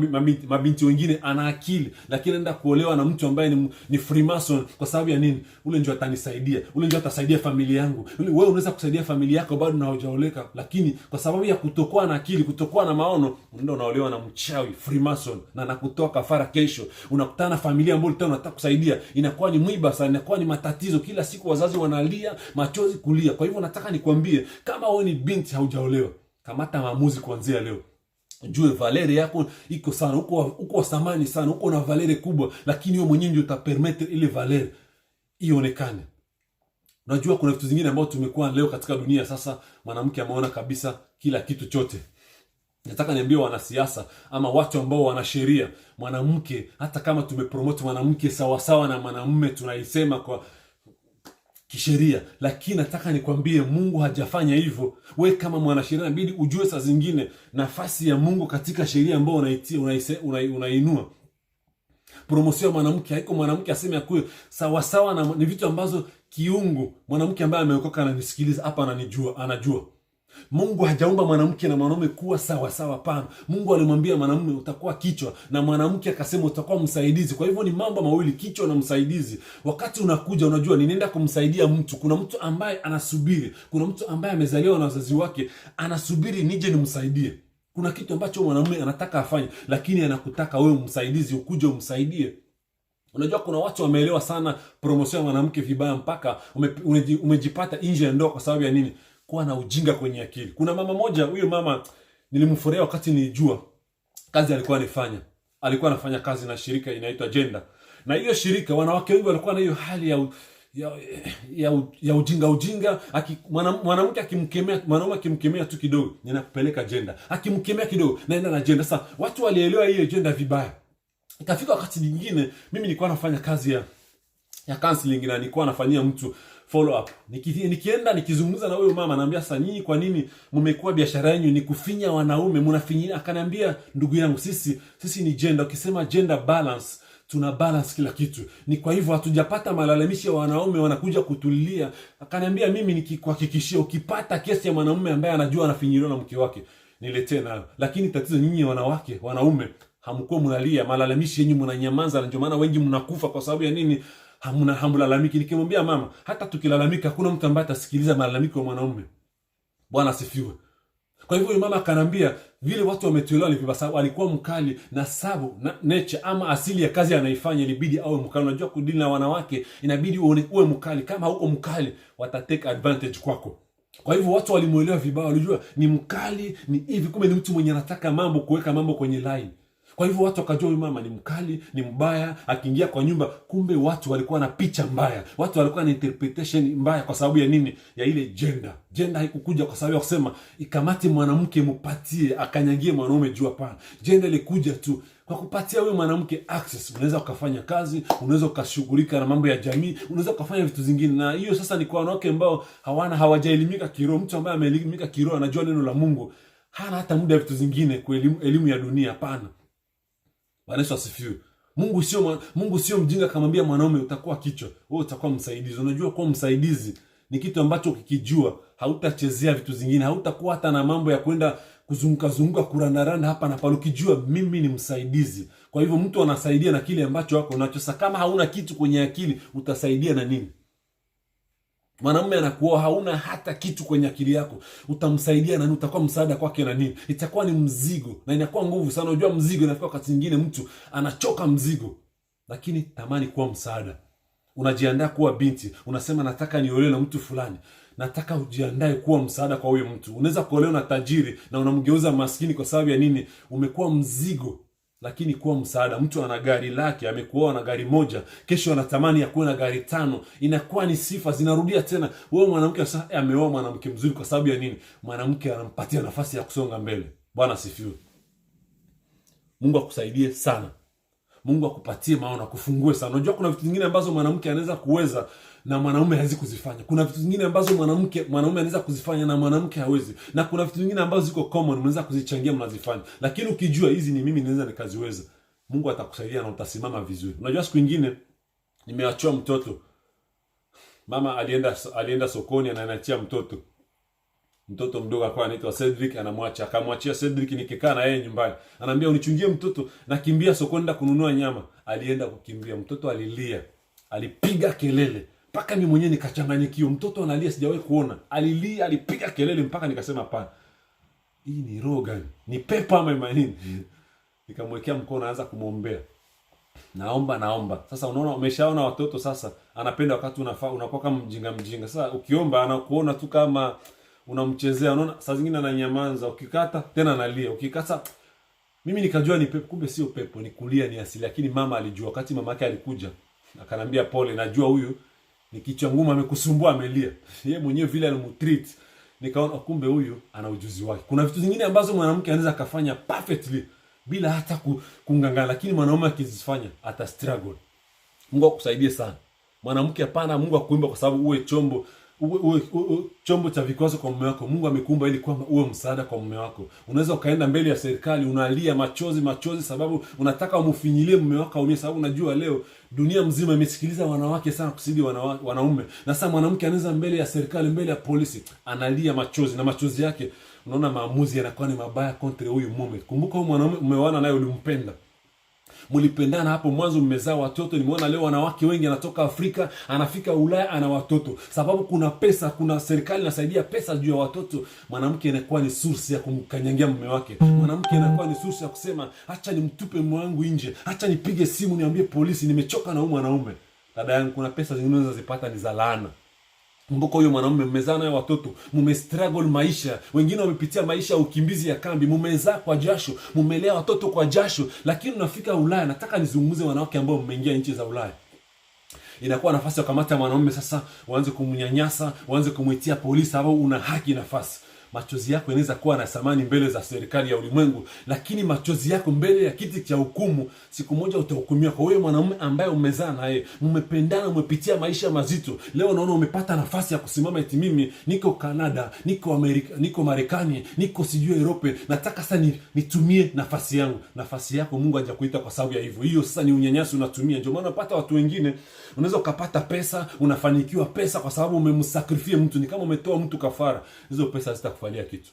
mabinti wengine ana akili lakini anaenda kuolewa na mtu ambaye ni Freemason kwa sababu ya nini? Ule ndio atanisaidia, ule ndio atasaidia familia yangu. Wewe unaweza kusaidia familia yako bado na hujaoleka, lakini kwa sababu ya kutokuwa na akili, kutokuwa na maono, ndio unaolewa na mchawi Freemason na nakutoa kafara kesho. Unakutana na familia ambayo unataka kusaidia, inakuwa ni mwiba sana, inakuwa ni matatizo. Kila siku wazazi wanalia, machozi kulia. Kwa hivyo nataka nikwambie kama wewe ni binti haujaolewa, kamata maamuzi kuanzia leo. Jue valere yako iko sana, uko samani sana, uko na valere kubwa, lakini wewe mwenyewe ndio utapermete ile valere ionekane. Unajua kuna vitu zingine ambao tumekuwa leo katika dunia sasa, mwanamke ameona kabisa kila kitu chote. Nataka niambie wanasiasa ama watu ambao wana sheria, mwanamke hata kama tumepromote mwanamke sawa sawa na mwanamume tunaisema kwa kisheria, lakini nataka nikwambie Mungu hajafanya hivyo. Wewe kama mwanasheria inabidi ujue saa zingine nafasi ya Mungu katika sheria ambayo unainua. Promotion ya mwanamke haiko mwanamke aseme akue sawa sawa na ni vitu ambazo kiungu. Mwanamke ambaye ameokoka ananisikiliza hapa anajua. Mungu hajaumba mwanamke na mwanaume kuwa sawa sawa, pana. Mungu alimwambia mwanamume utakuwa kichwa na mwanamke akasema utakuwa msaidizi. Kwa hivyo ni mambo mawili, kichwa na msaidizi. Wakati unakuja unajua ninaenda kumsaidia mtu. Kuna mtu ambaye anasubiri. Kuna mtu ambaye amezaliwa na wazazi wake anasubiri nije nimsaidie. Kuna kitu ambacho mwanamume anataka afanye lakini anakutaka wewe msaidizi ukuje umsaidie. Unajua kuna watu wameelewa sana promotion ya mwanamke vibaya mpaka umejipata nje ya ndoa kwa sababu ya nini? Kuwa na ujinga kwenye akili. Kuna mama moja, huyo mama nilimfurahia wakati nilijua kazi alikuwa anafanya. Alikuwa anafanya kazi na shirika inaitwa Gender. Na hiyo shirika wanawake wengi walikuwa na hiyo hali ya ujinga. Mwanamke akimkemea, mwanaume akimkemea tu kidogo, ninakupeleka Gender. Akimkemea kidogo, naenda na Gender. Sasa watu walielewa hiyo Gender vibaya. Ikafika wakati nyingine mimi nilikuwa nafanya kazi ya counseling na nilikuwa nafanyia mtu follow up. Nikienda nikizungumza na huyo mama naambia sasa nyinyi kwa nini mmekuwa biashara yenu ni kufinya wanaume, mnafinyia? Akaniambia ndugu yangu sisi ni Gender. Ukisema gender balance, tuna balance kila kitu. Ni kwa hivyo hatujapata malalamishi ya wanaume wanakuja kutulia. Akaniambia mimi nikikuhakikishia ukipata kesi ya mwanamume ambaye anajua anafinyiliwa na mke wake niletee nayo. Lakini tatizo nyinyi wanaume hamkuwa mnalia, malalamishi yenu mnanyamaza, na ndio maana wengi mnakufa kwa sababu ya nini? Hamlalamiki. Nikimwambia mama hata tukilalamika hakuna mtu ambaye atasikiliza malalamiko ya mwanaume. Bwana asifiwe. Kwa hivyo mama akanambia vile watu wametuelewa ni kwa sababu alikuwa mkali na sababu na nature ama asili ya kazi anaifanya ilibidi awe mkali. Unajua kudili na wanawake inabidi uwe mkali. Kama hauko mkali watatake advantage kwako. Kwa hivyo watu walimuelewa vibaya, walijua ni mkali ni hivi, kumbe ni mtu mwenye anataka kuweka mambo kwenye line. Kwa hivyo watu wakajua huyu mama ni mkali, ni mbaya, akiingia kwa nyumba. Kumbe watu walikuwa na picha mbaya. Watu walikuwa na interpretation mbaya kwa sababu ya nini? Ya ile Gender. Gender haikukuja kwa sababu ya kusema ikamati mwanamke mupatie akanyagie mwanaume juu, hapana. Gender ilikuja tu Kwa kupatia wewe mwanamke access, unaweza ukafanya kazi, unaweza ukashughulika na mambo ya jamii, unaweza ukafanya vitu zingine. Na hiyo sasa ni kwa wanawake ambao hawajaelimika kiroho. Mtu ambaye ameelimika kiroho, anajua neno la Mungu, hana hata muda ya vitu zingine, kwa elimu ya dunia, hapana. Bwana Yesu asifiwe. Mungu sio mjinga akamwambia mwanaume utakuwa kichwa, wewe utakuwa msaidizi. Unajua kwa msaidizi ni kitu ambacho ukikijua hautachezea vitu zingine, hautakuwa hata na mambo ya kwenda kuzunguka kurandaranda hapa na pale. Ukijua mimi ni msaidizi. Kwa hivyo mtu anasaidia na kile ambacho wako nacho. Sasa kama hauna kitu kwenye akili, utasaidia na nini? Mwanamume anakuoa hauna hata kitu kwenye akili yako, utamsaidia na nini? Utakuwa msaada kwake na nini? Itakuwa ni mzigo na inakuwa nguvu sana. Unajua mzigo inafika wakati mwingine mtu anachoka mzigo, lakini tamani kuwa msaada. Unajiandaa kuwa binti, unasema nataka niolewe na mtu fulani. Nataka ujiandae kuwa msaada kwa huyo mtu. Unaweza kuolewa na tajiri na unamgeuza maskini kwa sababu ya nini? Umekuwa mzigo. Lakini kuwa msaada. Mtu ana gari lake, amekuoa na gari moja, kesho anatamani ya kuwa na gari 5. Inakuwa ni sifa zinarudia tena. Wewe mwanamke sasa ameoa mwanamke mzuri kwa sababu ya nini? Mwanamke anampatia nafasi ya kusonga mbele. Bwana asifiwe. Mungu akusaidie sana. Mungu akupatie maono, akufungue sana. Unajua kuna vitu vingine ambazo mwanamke anaweza kuweza na mwanaume hawezi kuzifanya. Kuna vitu vingine ambazo mwanaume anaweza kuzifanya na mwanamke hawezi. Na kuna vitu vingine ambazo ziko common, mnaweza kuzichangia, mnazifanya. Lakini ukijua hizi ni mimi naweza nikaziweza, Mungu atakusaidia na utasimama vizuri. Unajua siku nyingine nimeachoa mtoto. Mama alienda sokoni, ananiachia mtoto mdogo alikuwa anaitwa Cedric, akamwachia Cedric, nikikaa na yeye nyumbani. Ananiambia unichungie mtoto, nakimbia sokoni nda kununua nyama. Alienda kukimbia, mtoto alilia, alipiga kelele mpaka mimi mwenyewe nikachanganyikiwa. Mtoto analia, sijawahi kuona. Alilia, alipiga kelele mpaka nikasema hapana, hii ni roho gani? Ni pepo ama nini? Nikamwekea mkono, naanza kumwombea. Naomba. Sasa unaona, umeshaona watoto sasa anapenda wakati unakuwa kama mjinga. Sasa ukiomba anakuona tu kama unamchezea. Unaona saa zingine ananyamaza, ukikata tena analia, ukikata. Mimi nikajua ni pepo, kumbe sio pepo, ni kulia, ni asili. Lakini mama alijua. Wakati mama yake alikuja akanambia pole, najua huyu ni kichwa ngumu, amekusumbua, amelia. Yeye mwenyewe vile alimtreat, nikaona kumbe huyu ana ujuzi wake. Kuna vitu vingine ambazo mwanamke anaweza kufanya perfectly bila hata kungangana, lakini mwanaume akizifanya ata struggle. Mungu akusaidie sana. Mwanamke hapana, Mungu akuumba kwa sababu uwe chombo cha vikwazo kwa mume wako. Mungu amekuumba ili kwamba uwe msaada kwa mume wako. Unaweza ukaenda mbele ya serikali unalia machozi sababu unataka umfinyilie mume wako aumie, sababu unajua leo dunia mzima imesikiliza wanawake sana kusidi wanaume. Na sasa mwanamke anaweza mbele ya serikali, mbele ya polisi, analia machozi, na machozi yake unaona maamuzi yanakuwa ni mabaya kontra huyu mume. Kumbuka huyu mwanaume umeoana naye, ulimpenda, mlipendana hapo mwanzo, mmezaa watoto. Nimeona leo wanawake wengi anatoka Afrika, anafika Ulaya, ana watoto. Sababu kuna pesa, kuna serikali inasaidia pesa juu ya watoto. Mwanamke inakuwa ni source ya kumkanyangia mume wake. Mwanamke inakuwa ni source ya kusema acha nimtupe mume wangu nje, acha nipige simu niambie polisi nimechoka na huyu mwanaume. Dada yangu, kuna pesa zingine unaweza zipata ni za laana. Kumbuka huyo mwanaume mmezaa naye watoto, mumestruggle maisha. Wengine wamepitia maisha ya ukimbizi ya kambi, mmezaa kwa jasho, mmelea watoto kwa jasho, lakini unafika Ulaya. Nataka nizungumze wanawake ambao mmeingia nchi za Ulaya. Inakuwa nafasi ya kamata mwanaume sasa, waanze kumnyanyasa, waanze kumuitia polisi, sababu una haki nafasi. Machozi yako inaweza kuwa na thamani mbele za serikali ya ulimwengu, lakini machozi yako mbele ya kiti cha hukumu, siku moja utahukumiwa. Kwa wewe mwanamume ambaye umezaa naye, mmependana, umepitia maisha mazito, leo unaona umepata nafasi ya kusimama eti mimi niko Canada, niko Amerika, niko Marekani, niko sijui Europe, nataka sasa nitumie nafasi yangu. Nafasi yako Mungu hajakuita kwa sababu ya hivyo. Hiyo sasa ni unyanyasi unatumia. Ndio maana unapata watu wengine, unaweza ukapata pesa, unafanikiwa pesa kwa sababu umemsakrifia mtu. Ni kama umetoa mtu kafara. Hizo pesa zitakufanyia kitu.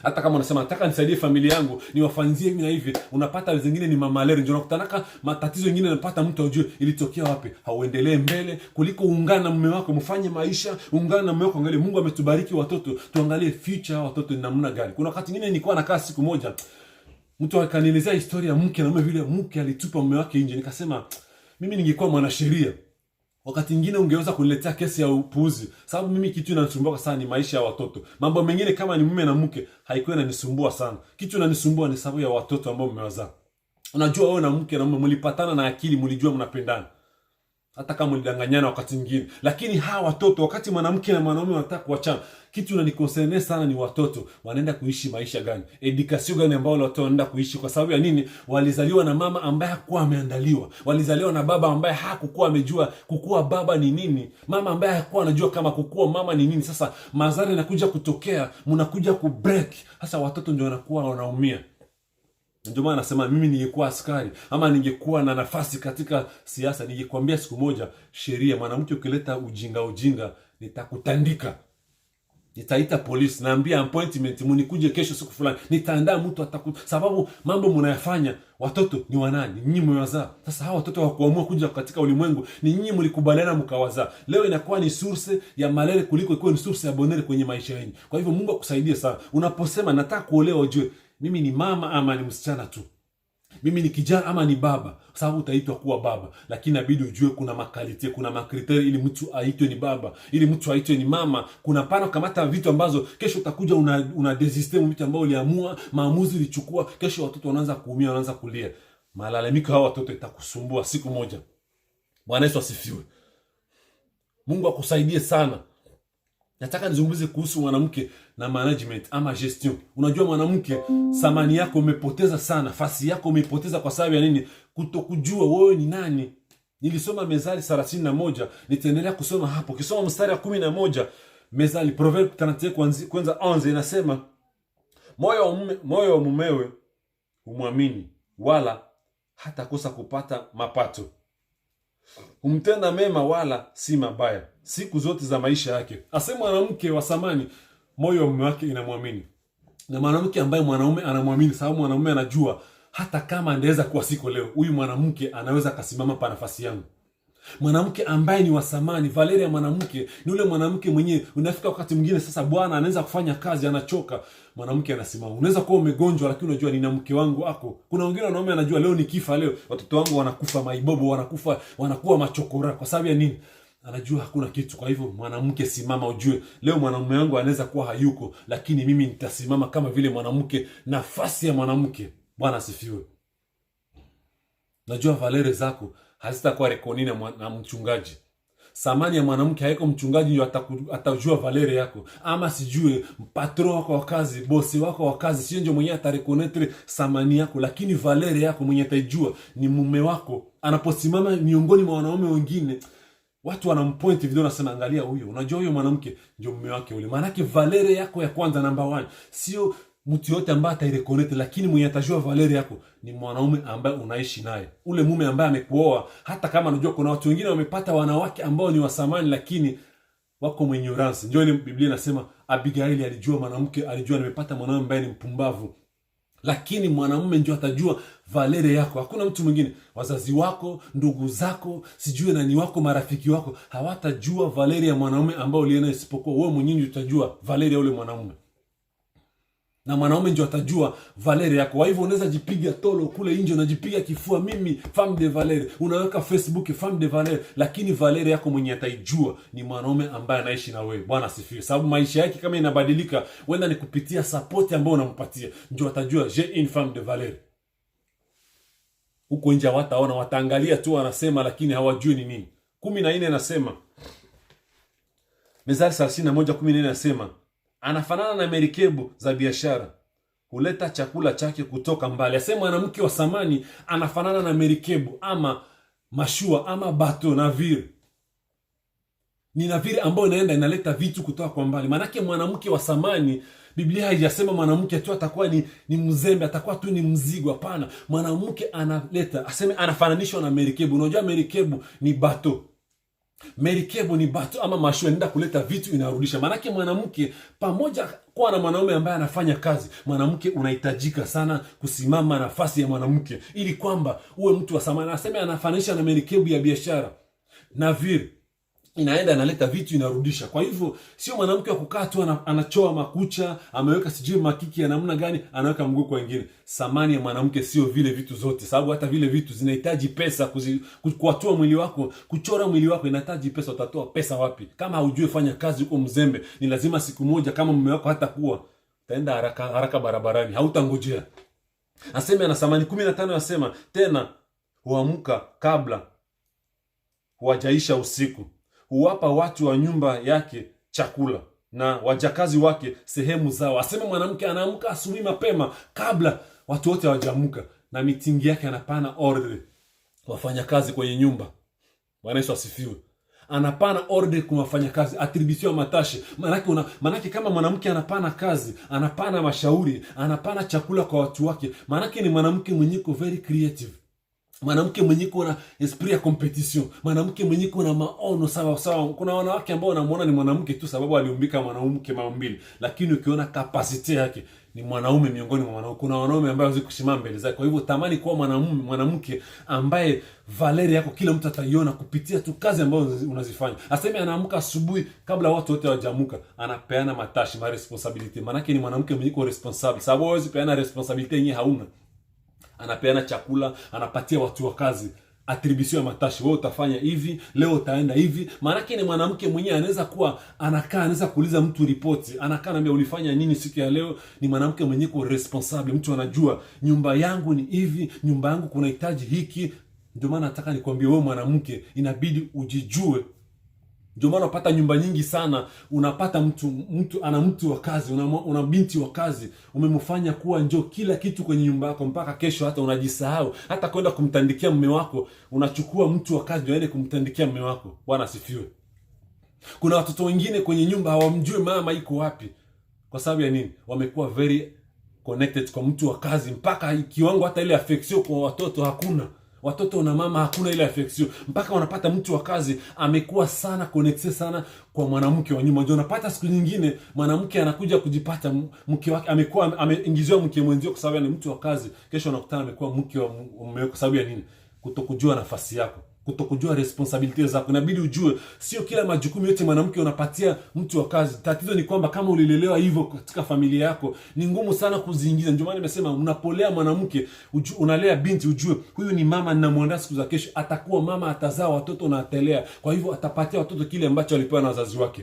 Hata kama unasema nataka nisaidie familia yangu, niwafanzie hivi na hivi, unapata zingine ni mamalere. Ndio unakutanaka matatizo mengine, unapata mtu ajue ilitokea wapi. Hauendelee mbele kuliko uungana na mume wako, mfanye maisha, uungana na mume wako. Angalia Mungu ametubariki watoto, tuangalie future watoto ni namna gani. Kuna wakati mwingine nilikuwa nakaa siku moja, mtu akanielezea historia ya mke na mume, vile mke alitupa mume wake nje. Nikasema mimi ningekuwa mwanasheria, wakati mwingine ungeweza kuniletea kesi ya upuuzi, sababu mimi kitu inanisumbua sana ni maisha ya watoto. Mambo mengine kama ni mume na mke haikuwa inanisumbua sana. Kitu inanisumbua ni sababu ya watoto ambao mmewazaa. Unajua wewe na mke na mume mlipatana na akili, mlijua mnapendana. hata kama ulidanganyana wakati mwingine. Lakini hawa watoto, wakati mwanamke na mwanaume wanataka kuachana, kitu inanikonserne sana ni watoto wanaenda kuishi maisha gani, education gani ambao watoto wanaenda kuishi. Kwa sababu ya nini? Walizaliwa na mama ambaye hakuwa ameandaliwa, walizaliwa na baba ambaye hakukuwa amejua kukua baba ni nini, mama ambaye hakuwa anajua kama kukua mama ni nini. Sasa madhara yanakuja kutokea, mnakuja kubreak. Sasa watoto ndio wanakuwa wanaumia. Ndio maana nasema mimi ningekuwa askari ama ningekuwa na nafasi katika siasa, ningekwambia siku moja, sheria, mwanamke ukileta ujinga nitakutandika. Nitaita polisi, naambia appointment, mnikuje kesho siku fulani, nitaandaa mtu sababu mambo mnayafanya. Watoto ni wanani? Nyinyi mmewazaa. Sasa hawa watoto hawakuamua kuja katika ulimwengu, ni nyinyi mlikubaliana mkawazaa. Leo inakuwa ni source ya malele kuliko ikuwa ni source ya bonere kwenye maisha yenu. Kwa hivyo Mungu akusaidie sana. Unaposema nataka kuolewa, ujue mimi ni mama ama ni msichana tu, mimi ni kijana ama ni baba, sababu utaitwa kuwa baba. Lakini inabidi ujue kuna makalite, kuna makriteri ili mtu aitwe ni baba, ili mtu aitwe ni mama. Kuna pana kamata vitu ambazo kesho utakuja una desiste vitu ambao uliamua, maamuzi ulichukua, kesho watoto wanaanza kuumia, wanaanza kulia. Malalamiko hao watoto itakusumbua siku moja. Bwana Yesu asifiwe. Mungu akusaidie sana. Nataka nizungumzie kuhusu mwanamke na management ama gestion. Unajua mwanamke, samani yako umepoteza sana, nafasi yako umepoteza kwa sababu ya nini? Kutokujua wewe ni nani. Nilisoma Mezali 31, nitaendelea kusoma hapo. Kisoma mstari wa 11, Mezali Proverbe 31 kwanza 11 inasema, moyo wa mumewe humwamini, wala hatakosa kupata mapato. Humtenda mema wala si mabaya siku zote za maisha yake. Asema mwanamke wa samani, moyo wa mume wake inamwamini. Na mwanamke ambaye mwanaume anamwamini, sababu mwanaume anajua hata kama andaweza kuwa siko leo, huyu mwanamke anaweza kasimama pa nafasi yangu. Mwanamke ambaye ni wa samani, Valeria ya mwanamke ni ule mwanamke mwenyewe. Unafika wakati mwingine sasa bwana anaanza kufanya kazi, anachoka, mwanamke anasimama. Unaweza kuwa umegonjwa lakini unajua nina mke wangu wako. Kuna wengine wanaume anajua leo nikifa, leo watoto wangu wanakufa maibobo, wanakuwa machokora. Kwa sababu ya nini? Anajua hakuna kitu. Kwa hivyo mwanamke, simama ujue leo mwanamume wangu anaweza kuwa hayuko, lakini mimi nitasimama kama vile mwanamke, nafasi ya mwanamke. Bwana asifiwe. Najua Valeria zako hazitakuwa rekoni na mchungaji. Samani ya mwanamke haiko mchungaji ndio atajua Valeria yako, ama sijue patron wako wa kazi, bosi wako wa kazi, sio ndio mwenye atarekonetre samani yako. Lakini Valeria yako mwenye atajua ni mume wako. Anaposimama miongoni mwa wanaume wengine, watu wanampoint video, nasema angalia huyo, unajua huyo mwanamke ndio mume wake ule. Maana yake Valeria yako ya kwanza, number 1, sio mtu yote ambaye atairekonete, lakini mwenye atajua Valeria yako ni mwanaume ambaye unaishi naye, ule mume ambaye amekuoa. Hata kama unajua kuna watu wengine wamepata wanawake ambao ni wasamani, lakini wako mwenye ignorance. Ndio ile Biblia inasema Abigaili alijua mwanamke, alijua nimepata mwanaume ambaye ni mpumbavu. Lakini mwanamume ndio atajua Valeria yako. Hakuna mtu mwingine. Wazazi wako, ndugu zako, sijue nani wako, marafiki wako hawatajua Valeria mwanaume ambao uliona, isipokuwa wewe mwenyewe utajua Valeria ule mwanaume. Na mwanaume ndio atajua Valeria yako. Kwa hivyo unaweza jipiga tolo kule nje, unajipiga kifua, mimi femme de Valeria, unaweka Facebook femme de Valeria, lakini Valeria yako mwenye ataijua ni mwanaume ambaye anaishi na wewe. Bwana asifiwe. Sababu maisha yake kama inabadilika, wenda ni kupitia support ambayo unampatia, ndio atajua j'ai une femme de Valeria. Huko nje wataona, wataangalia tu wanasema, lakini hawajui ni nini. 14 nasema, Mezali 31:14 nasema, anafanana na merikebu za biashara, huleta chakula chake kutoka mbali. Asema mwanamke wa samani anafanana na merikebu ama mashua ama bato, naviri. Ni naviri ambayo inaleta vitu kutoka kwa mbali. Manake mwanamke wa samani, Biblia haijasema mwanamke tu atakuwa ni mzembe, atakuwa tu ni mzigo. Hapana, mwanamke analeta, aseme anafananishwa na merikebu. Unajua merikebu ni bato. Merikebu ni bato ama mashua, inaenda kuleta vitu, inarudisha. Manake mwanamke pamoja kwa na mwanaume ambaye anafanya kazi, mwanamke unahitajika sana kusimama nafasi ya mwanamke ili kwamba uwe mtu wa samani. Aseme anafanisha na merikebu ya biashara, naviri inaenda analeta vitu, inarudisha. Kwa hivyo sio mwanamke wa kukaa tu anachoa makucha, ameweka sijui makiki ya namna gani, anaweka mguu kwa wengine. Samani ya mwanamke sio vile vitu zote, sababu hata vile vitu zinahitaji pesa. Kuatoa mwili wako, kuchora mwili wako inahitaji pesa. Utatoa pesa wapi kama hujui fanya kazi huko mzembe? Ni lazima siku moja, kama mume wako hata kuwa, utaenda haraka barabarani, hautangojea. Aseme ana samani. 15 asema tena huamka kabla huwajaisha usiku. Huwapa watu wa nyumba yake chakula na wajakazi wake sehemu zao. Asema mwanamke anaamka asubuhi mapema kabla watu wote hawajaamka, na mitingi yake anapana order wafanyakazi kwenye nyumba. Bwana Yesu asifiwe. Anapana order kwa wafanyakazi, attribution ya matashi. Manake kama mwanamke anapana kazi, anapana mashauri, anapana chakula kwa watu wake, manake ni mwanamke mwenye very creative. Mwanamke mwenye na esprit ya competition, mwanamke mwenye na maono sawa sawa. Kuna wanawake ambao wanamuona ni mwanamke tu sababu aliumbika mwanamke mara mbili, lakini ukiona capacity yake ni mwanaume miongoni mwa wanaume. Kuna wanaume ambao hawezi kusimama mbele zake. Kwa hivyo tamani kuwa mwanamke ambaye valeri yako kila mtu ataiona kupitia tu kazi ambazo unazifanya. Aseme anaamka asubuhi kabla watu wote hawajaamka, anapeana matashi, responsibility. Manake ni mwanamke mwenye responsible. Sababu hawezi peana responsibility yenyewe hauna. Anapeana chakula, anapatia watu wa kazi attribution ya matashi. Wewe utafanya hivi, leo utaenda hivi. Maana ni mwanamke mwenyewe anaweza kuwa anaweza kuuliza mtu ripoti. Anakaa anambia ulifanya nini siku ya leo. Ni mwanamke mwenyewe kwa responsible. Mtu anajua nyumba yangu ni hivi, nyumba yangu kunahitaji hiki. Ndio maana nataka nikwambie wewe mwanamke inabidi ujijue. Ndio maana unapata nyumba nyingi sana, unapata mtu ana mtu wa kazi, una binti wa kazi, umemfanya kuwa njoo kila kitu kwenye nyumba yako, mpaka kesho hata unajisahau, hata kwenda kumtandikia mume wako, unachukua mtu wa kazi ndio aende kumtandikia mume wako. Bwana asifiwe. Kuna watoto wengine kwenye nyumba hawamjui mama iko wapi. Kwa sababu ya nini? Wamekuwa very connected kwa mtu wa kazi, mpaka kiwango hata ile affection kwa watoto hakuna. Watoto na mama hakuna ile affection, mpaka wanapata mtu wa kazi amekuwa sana connected sana kwa mwanamke wa nyumba. Ndio unapata siku nyingine mwanamke anakuja kujipata mke wake amekuwa ameingiziwa mke mwenzio kwa sababu ni mtu wa kazi. Kesho anakutana amekuwa mke wa mume kwa sababu ya nini? Kutokujua nafasi yako, kutokujua responsibility zako. Inabidi ujue sio kila majukumu yote mwanamke unapatia mtu wa kazi. Tatizo ni kwamba kama ulilelewa hivyo katika familia yako, ni ngumu sana kuziingiza. Ndio maana nimesema unapolea mwanamke, unalea binti, ujue huyu ni mama ninamwandaa siku za kesho, atakuwa mama, atazaa watoto na atalea. Kwa hivyo atapatia watoto kile ambacho alipewa na wazazi wake.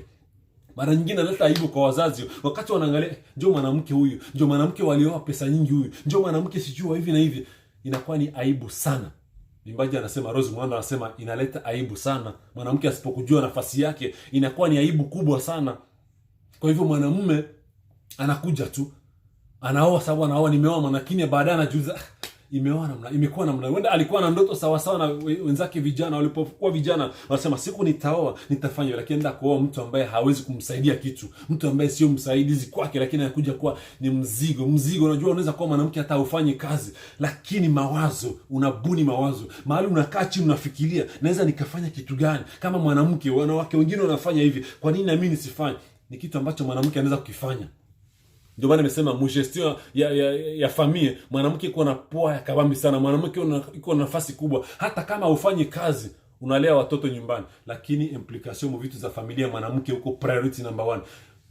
Mara nyingine analeta aibu kwa wazazi wakati wanaangalia, njoo mwanamke huyu, njoo mwanamke walioa pesa nyingi huyu, njoo mwanamke sijua hivi na hivi. Inakuwa ni aibu sana. Mwimbaji anasema, Rose Muhando anasema inaleta aibu sana. Mwanamke asipokujua nafasi yake inakuwa ni aibu kubwa sana. Kwa hivyo mwanamume anakuja tu, anaoa sababu anaoa, nimeoa, lakini baadaye anajiuliza imekuwa namna. Wenda alikuwa na ndoto sawa sawa na wenzake vijana walipokuwa vijana, wanasema siku nitaoa, nitafanya, lakini enda kuoa mtu ambaye hawezi kumsaidia kitu, mtu ambaye sio msaidizi kwake, lakini anakuja kuwa ni mzigo. Unajua unaweza kuwa mwanamke hata ufanye kazi, lakini mawazo, unabuni mawazo. Mahali unakaa chini unafikiria, naweza nikafanya kitu gani? Kama mwanamke, wanawake wengine wanafanya hivi, kwa nini na mimi nisifanye? Ni kitu ambacho mwanamke anaweza kukifanya. Ndio maana nimesema mgestion ya familia, mwanamke iko na poa ya kabambi sana. Mwanamke iko na nafasi kubwa. Hata kama ufanye kazi, unalea watoto nyumbani, lakini implication mu vitu za familia, mwanamke uko priority number 1.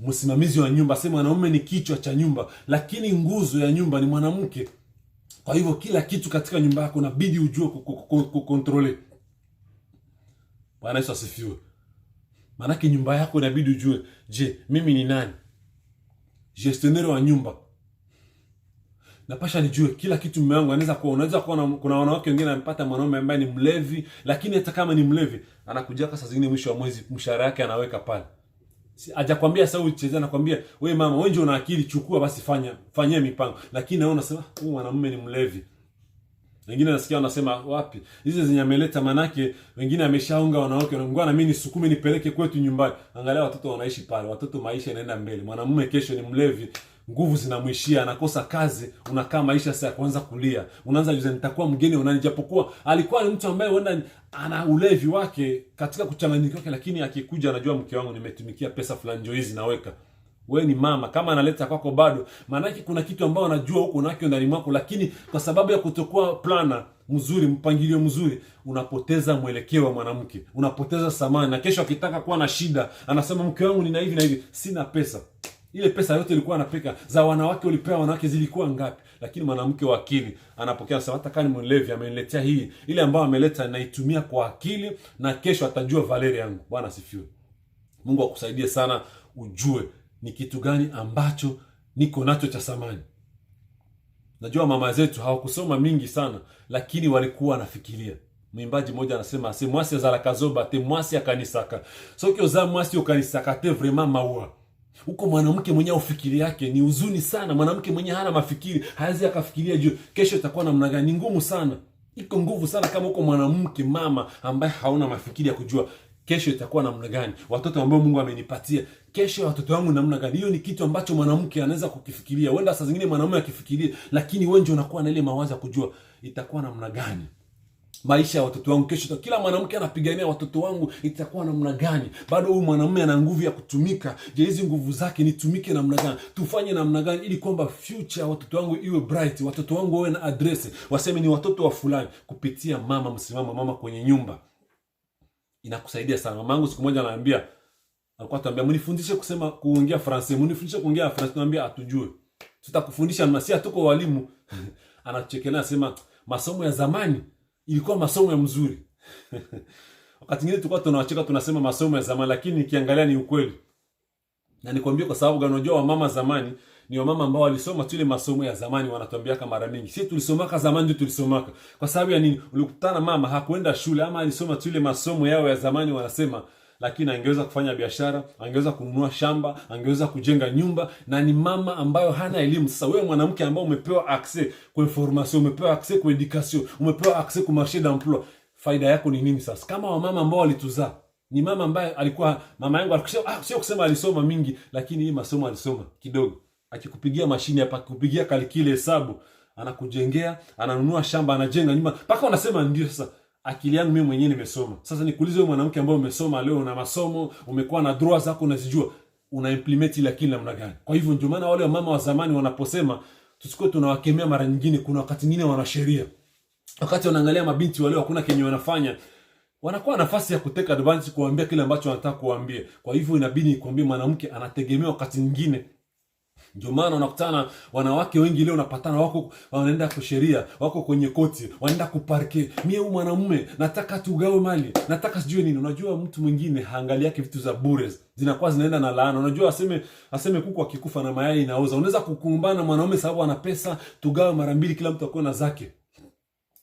Msimamizi wa nyumba, sema mwanaume ni kichwa cha nyumba, lakini nguzo ya nyumba ni mwanamke. Kwa hivyo kila kitu katika nyumba yako inabidi ujue kukontrole. Bwana Yesu asifiwe. Maana nyumba yako inabidi ujue, je, mimi ni nani? Gestionnaire wa nyumba. Napasha nijue kila kitu mume wangu anaweza kuwa. Unaweza kuwa kuna wanawake wengine wanapata mwanaume ambaye ni mlevi, lakini hata kama ni mlevi anakuja saa zingine mwisho wa mwezi mshahara yake anaweka pale. Hajakwambia sasa ucheze, anakuambia wewe mama, wewe ndio una akili, chukua basi fanyia mipango. Lakini naona unasema huyu mwanamume ni mlevi. Wengine nasikia wanasema wapi? Hizi zenye ameleta, manake wengine ameshaunga wanawake, ngoja mimi nisukume nipeleke kwetu nyumbani. Angalia watoto wanaishi pale. Watoto maisha inaenda mbele. Mwanamume kesho ni mlevi, nguvu zinamwishia, anakosa kazi, unakaa maisha sasa kuanza kulia. Unaanza juza nitakuwa mgeni unani, japokuwa alikuwa ni mtu ambaye huenda ana ulevi wake katika kuchanganyika kwake, lakini akikuja anajua mke wangu nimetumikia pesa fulani ndio hizi naweka. Wewe ni mama, kama analeta kwako bado, maana yake kuna kitu ambao anajua huko nako ndani mwako, lakini kwa sababu ya kutokuwa plana mzuri, mpangilio mzuri, unapoteza mwelekeo wa mwanamke, unapoteza samani. Na kesho akitaka kuwa na shida, anasema mke wangu nina hivi na hivi, sina pesa. Ile pesa yote ilikuwa anapeka za wanawake, ulipewa wanawake zilikuwa ngapi? Lakini mwanamke wa akili anapokea, anasema hata kama ni mlevi ameniletea hii, ile ambayo ameleta naitumia kwa akili, na kesho atajua Valerie yangu. Bwana asifiwe. Mungu akusaidie sana ujue ni kitu gani ambacho niko nacho cha samani. Najua mama zetu hawakusoma mingi sana, lakini walikuwa wanafikiria. Mwimbaji mmoja anasema c'est mwasi za la kazoba te mwasi akanisaka. So kioza mwasi ukanisaka te vraiment maua. Huko mwanamke mwenye ufikiri yake ni uzuni sana. Mwanamke mwenye hana mafikiri, hazi akafikiria juu kesho itakuwa namna gani, ngumu sana. Iko nguvu sana kama huko mwanamke mama ambaye hauna mafikiri ya kujua kesho itakuwa namna gani. Watoto ambao Mungu amenipatia, kesho watoto wangu namna gani. Hiyo ni kitu ambacho mwanamke anaweza kukifikiria. Wenda saa zingine mwanamume akifikiria, lakini wewe ndio unakuwa na ile mawazo ya kujua itakuwa namna gani. Maisha ya watoto wangu kesho, kila mwanamke anapigania watoto wangu itakuwa namna gani. Bado huyu mwanamume ana nguvu ya kutumika. Je, hizi nguvu zake nitumike namna gani? Tufanye namna gani ili kwamba future ya watoto wangu iwe bright, watoto wangu wawe na address, waseme ni watoto wa fulani, kupitia mama msimama, mama kwenye nyumba. Inakusaidia sana. Mamangu siku moja ananiambia, alikuwa ananiambia mnifundishe kusema kuongea Francais, mnifundishe kuongea Francais. Naambia atujue. Tutakufundisha na si tuko walimu. Anachekelea anasema masomo ya zamani ilikuwa masomo ya mzuri. Wakati mwingine tulikuwa tunawacheka tunasema masomo ya zamani, lakini nikiangalia ni ukweli. Na nikwambie kwa sababu gani, unajua wamama zamani ni wamama ambao walisoma tu ile masomo ya zamani, wanatuambia kama mara mingi. Sisi tulisomaka zamani ndio tulisomaka. Kwa sababu ya nini? Ulikutana mama hakuenda shule ama alisoma tu ile masomo yao ya zamani wanasema, lakini angeweza kufanya biashara, angeweza kununua shamba, angeweza kujenga nyumba, na ni mama ambayo hana elimu. Sasa wewe mwanamke ambao umepewa access kwa information, umepewa access kwa education, umepewa access kwa marché d'emploi, faida yako ni nini sasa? Kama wamama ambao walituzaa, ni mama ambaye alikuwa, mama yangu alikuwa sio kusema alisoma mingi, lakini hii masomo alisoma kidogo. Akikupigia mashine hapa, kupigia kalikile hesabu, anakujengea, ananunua shamba, anajenga nyumba, mpaka unasema ndio sasa akili yangu mimi mwenyewe nimesoma. Sasa nikuulize wewe mwanamke ambaye umesoma leo na masomo, umekuwa na droits zako unazijua, una implement ile akili namna gani? Kwa hivyo ndio maana wale mama wa zamani wanaposema tusikue tunawakemea, mara nyingine kuna wakati mwingine wana sheria. Wakati wanaangalia mabinti wale hakuna kenye wanafanya, wanakuwa nafasi ya kuteka advantage kuambia kile ambacho wanataka kuambia. Kwa hivyo inabidi kuambia mwanamke anategemea wakati mwingine. Ndio maana unakutana wanawake wengi leo unapatana wako wanaenda kwa sheria, wako kwenye koti, wanaenda kuparke. Mimi huyu mwanamume nataka tugawe mali, nataka sijui nini. Unajua mtu mwingine haangalia yake vitu za bure, zinakuwa zinaenda na laana. Unajua aseme kuku akikufa na mayai inaoza. Unaweza kukumbana mwanamume sababu ana pesa, tugawe mara mbili kila mtu akue na zake.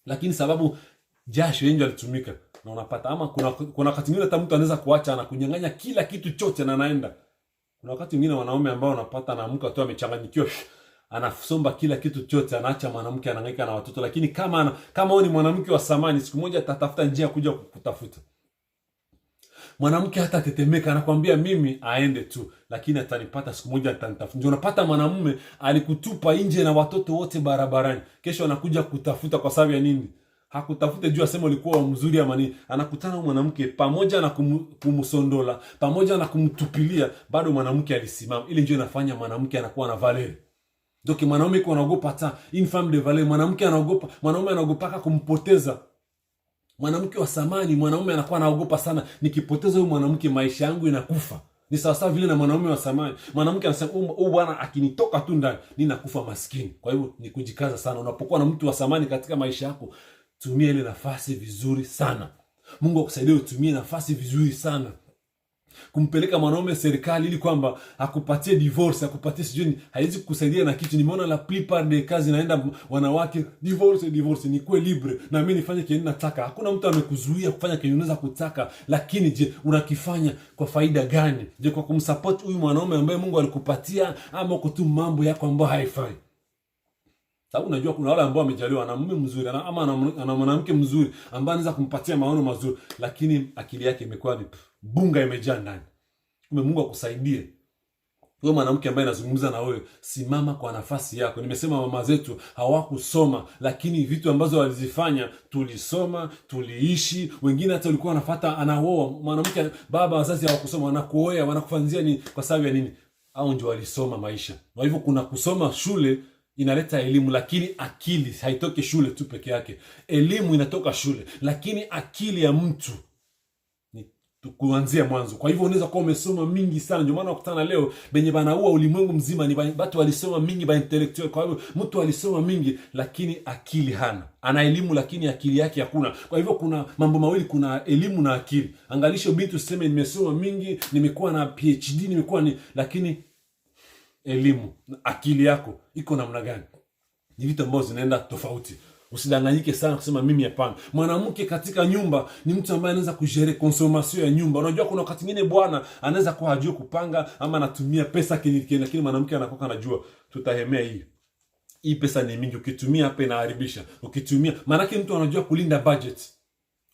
Lakini sababu jasho yenyewe alitumika na unapata, ama kuna wakati mwingine hata mtu anaweza kuacha na kunyang'anya kila kitu chote na anaenda. Kuna wakati mwingine wanaume ambao unapata anaamka tu amechanganyikiwa, anasomba kila kitu chote, anaacha mwanamke anahangaika na watoto. Lakini kama wewe ni mwanamke wa samani, siku moja atatafuta njia kuja kukutafuta. Mwanamke hata tetemeka, anakuambia mimi aende tu, lakini atanipata siku moja, atanitafuta. Ndio unapata mwanamume alikutupa nje na watoto wote barabarani, kesho anakuja kutafuta. Kwa sababu ya nini? Hakutafute juu asema ulikuwa mzuri ama nini. Anakutana na mwanamke, pamoja na kumsondola, pamoja na kumtupilia, bado mwanamke alisimama. Ile ndio inafanya mwanamke anakuwa na valeur. Donc mwanaume kwa anaogopa hata une femme de valeur, mwanamke anaogopa, mwanaume anaogopa kumpoteza. Mwanamke wa samani, mwanaume anakuwa anaogopa sana, nikipoteza huyu mwanamke maisha yangu inakufa. Ni sawa vile na mwanaume wa samani. Mwanamke anasema huyu bwana akinitoka tu ndani ninakufa maskini. Kwa hivyo ni kujikaza sana. Unapokuwa na mtu wa samani katika maisha yako, tumia ile nafasi vizuri sana. Mungu akusaidie utumie nafasi vizuri sana. Kumpeleka mwanaume serikali ili kwamba akupatie divorce, akupatie sijui, haiwezi kukusaidia na kitu. Nimeona la plupart des kazi naenda wanawake divorce ni kwa libre na mimi nifanye kile ninataka. Hakuna mtu amekuzuia kufanya kile unaweza kutaka, lakini je, unakifanya kwa faida gani? Je, kwa kumsupport huyu mwanaume ambaye Mungu alikupatia, ama uko tu mambo yako ambayo haifai? Sababu unajua kuna wale ambao wamejaliwa na mume mzuri ama ana mwanamke mzuri ambaye anaweza kumpatia maono mazuri, lakini akili yake imekuwa ni bunga imejaa ndani. Mungu akusaidie. Wewe mwanamke ambaye nazungumza na wewe, simama kwa nafasi yako. Nimesema mama zetu hawakusoma, lakini vitu ambazo walizifanya tulisoma, tuliishi. Wengine hata walikuwa wanafuata anaoa mwanamke, baba wazazi hawakusoma, wanakuoa, wanakufanzia ni kwa sababu ya nini? Au ndio walisoma maisha. Kwa hivyo kuna kusoma shule inaleta elimu, lakini akili haitoki shule tu peke yake. Elimu inatoka shule, lakini akili ya mtu ni kuanzia mwanzo. Kwa hivyo unaweza kuwa umesoma mingi sana. Ndio maana ukutana leo benye banaua ulimwengu mzima ni watu walisoma mingi, ba intellectual. Kwa hivyo mtu alisoma mingi lakini akili hana. Ana elimu lakini akili yake hakuna. Kwa hivyo kuna mambo mawili, kuna elimu na akili. Angalisho bintu useme nimesoma mingi, nimekuwa na PhD, lakini elimu na akili yako iko namna gani? Ni vitu ambavyo zinaenda tofauti. Usidanganyike sana kusema mimi hapana. Mwanamke katika nyumba ni mtu ambaye anaweza kujere consommation ya nyumba. Unajua kuna wakati mwingine bwana anaweza kuwa hajui kupanga ama anatumia pesa kiniki, lakini mwanamke anakuwa anajua tutahemea hii pesa ni mingi, ukitumia hapa inaharibisha. Ukitumia maana yake mtu anajua kulinda budget.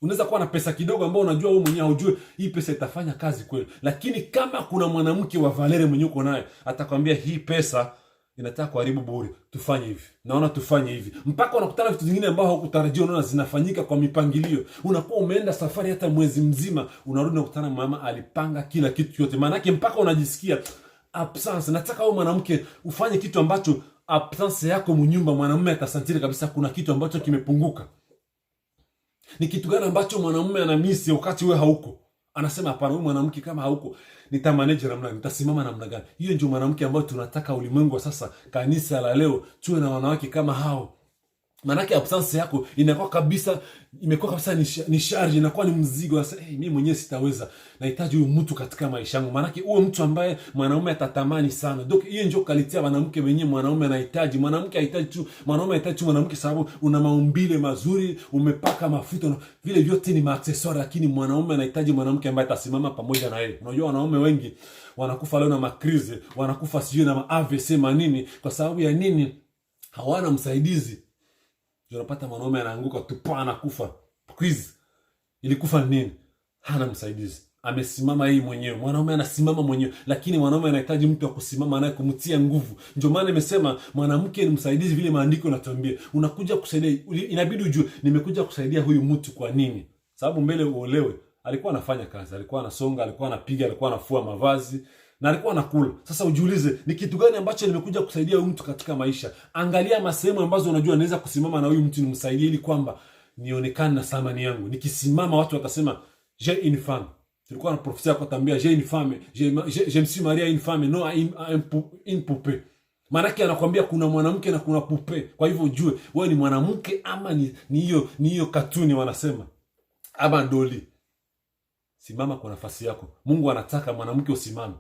Unaweza kuwa na pesa kidogo ambayo unajua wewe mwenyewe hujue hii pesa itafanya kazi kweli. Lakini kama kuna mwanamke wa Valerie mwenyewe uko naye, atakwambia hii pesa inataka kuharibu bure. Tufanye hivi. Naona tufanye hivi. Mpaka unakutana vitu vingine ambavyo hukutarajia, unaona zinafanyika kwa mipangilio. Unakuwa umeenda safari hata mwezi mzima, unarudi unakutana mama alipanga kila kitu yote. Maana yake mpaka unajisikia absence. Nataka wewe mwanamke ufanye kitu ambacho absence yako mnyumba mwanamume atasantiri kabisa kuna kitu ambacho kimepunguka. Ni kitu gani ambacho mwanamume anamisi wakati wewe hauko? Anasema hapana, wewe mwanamke kama hauko, nitamanage namna gani? Nitasimama namna gani? Hiyo ndio mwanamke ambaye tunataka ulimwengu sasa, kanisa la leo, tuwe na wanawake kama hao. Manake absence yako inakuwa kabisa, imekuwa kabisa ni charge, inakuwa ni mzigo. Sasa mimi mwenyewe sitaweza, nahitaji huyu mtu katika maisha yangu. Manake huyo mtu ambaye mwanaume atatamani sana. Donc hiyo ndio quality ya mwanamke mwenyewe mwanaume anahitaji. Mwanamke hahitaji tu, mwanaume anahitaji tu mwanamke sababu una maumbile mazuri, umepaka mafuta, vile vyote ni maaccessoire, lakini mwanaume anahitaji mwanamke ambaye atasimama pamoja na yeye. Unajua wanaume wengi wanakufa leo na makrize, wanakufa sijui na AVC manini, kwa sababu ya nini? Hawana msaidizi. Unapata mwanaume anaanguka tu anakufa. Quiz. Ilikufa nini? Hana msaidizi. Amesimama yeye mwenyewe. Mwanaume anasimama mwenyewe, lakini mwanaume anahitaji mtu wa kusimama naye kumtia nguvu. Ndio maana nimesema mwanamke ni msaidizi vile maandiko yanatuambia. Unakuja kusaidia, inabidi ujue nimekuja kusaidia huyu mtu kwa nini? Sababu mbele uolewe, alikuwa anafanya kazi, alikuwa anasonga, alikuwa anapiga, alikuwa anafua mavazi na alikuwa anakula. Sasa ujiulize, ni kitu gani ambacho nimekuja kusaidia huyu mtu katika maisha? Angalia masehemu ambazo unajua naweza kusimama na huyu mtu nimsaidie, ili kwamba nionekane na thamani yangu. Nikisimama watu watasema j'ai une femme. Tulikuwa na profesa kwa tambia j'ai une femme, je me suis marié à une femme, non une poupée. Maana yake anakuambia kuna mwanamke na kuna pupe. Kwa hivyo ujue wewe ni mwanamke ama ni hiyo katuni wanasema. Ama doli. Simama kwa nafasi yako. Mungu anataka mwanamke usimame.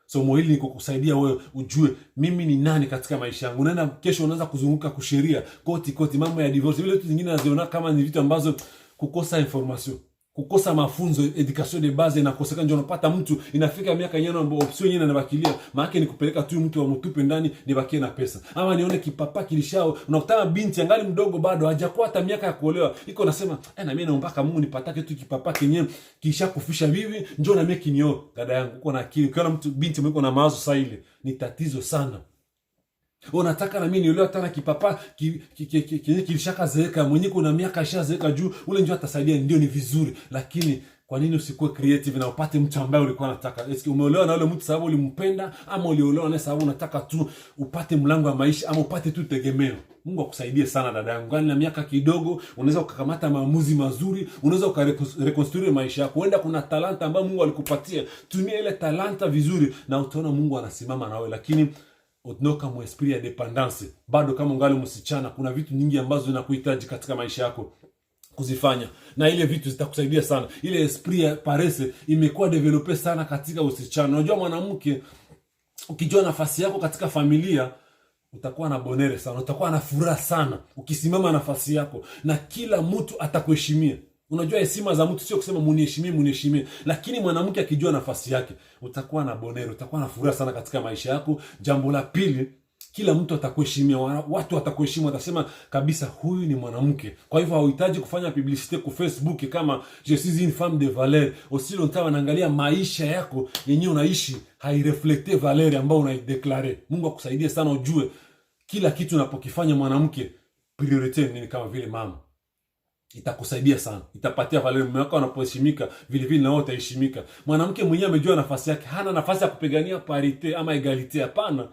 Somo hili ni kukusaidia wewe ujue mimi ni nani katika maisha yangu. Unaenda kesho unaanza kuzunguka kusheria, koti mambo ya divorce. Vile vitu vingine naziona kama ni vitu ambazo kukosa information, kukosa mafunzo, education de base inakosekana. Ndio unapata mtu inafika miaka yenyewe ambapo option yenyewe inabakilia. Maana yake ni kupeleka tu mtu wa mtupe ndani nibakie na pesa. Ama nione kipapa kilishao, unakutana binti angali mdogo bado hajakuwa hata miaka ya kuolewa. Iko nasema na mimi naomba Mungu nipatake tu kipapa kenyewe kisha kufisha vivi, njoo na mimi kinio. Dada yangu uko na akili. Ukiona mtu binti mwiko na mawazo saa ile, ni tatizo sana. Unataka na mimi niolewa tena kipapa kilishaka zeeka, mwenyewe kuna miaka ishazeeka juu, ule njoo atasaidia, ndio ni vizuri. Lakini kwa nini usikuwe creative na upate mtu ambaye ulikuwa unataka? Eski umeolewa na ule mtu sababu ulimpenda, ama uliolewa naye sababu unataka tu upate mlango wa maisha, ama upate tu tegemeo? Mungu akusaidie sana dada yangu. Ngani na miaka kidogo unaweza kukamata maamuzi mazuri, unaweza ukareconstruire maisha yako. Huenda kuna talanta ambayo Mungu alikupatia, tumia ile talanta vizuri na utaona Mungu anasimama na wewe. Lakini utonoka mu esprit ya dependance, bado kama ungali msichana, kuna vitu nyingi ambazo zinakuhitaji katika maisha yako kuzifanya, na ile vitu zitakusaidia sana. Ile esprit ya paresse imekuwa develope sana katika usichana. Unajua mwanamke ukijua nafasi yako katika familia, utakuwa na bonere sana, utakuwa na furaha sana ukisimama nafasi yako, na kila mtu atakuheshimia. Unajua heshima za mtu sio kusema muniheshimie, lakini mwanamke akijua nafasi yake, utakuwa na bonero, utakuwa na furaha sana katika maisha yako. Jambo la pili, kila mtu atakuheshimia, watu watakuheshimu, watasema kabisa huyu ni mwanamke. Kwa hivyo hauhitaji kufanya publicité kwa Facebook kama je suis une femme de valeur. Aussi longtemps wanaangalia maisha yako yenyewe unaishi haireflecte valeur ambayo unaideclare. Mungu akusaidie sana ujue kila kitu unapokifanya mwanamke priority ni kama vile mama. Itakusaidia sana, itapatia valeur. Mume wako anapoheshimika, vile vile na wewe utaheshimika. Mwanamke mwenyewe amejua nafasi yake, hana nafasi ya kupigania parité ama egalite, hapana.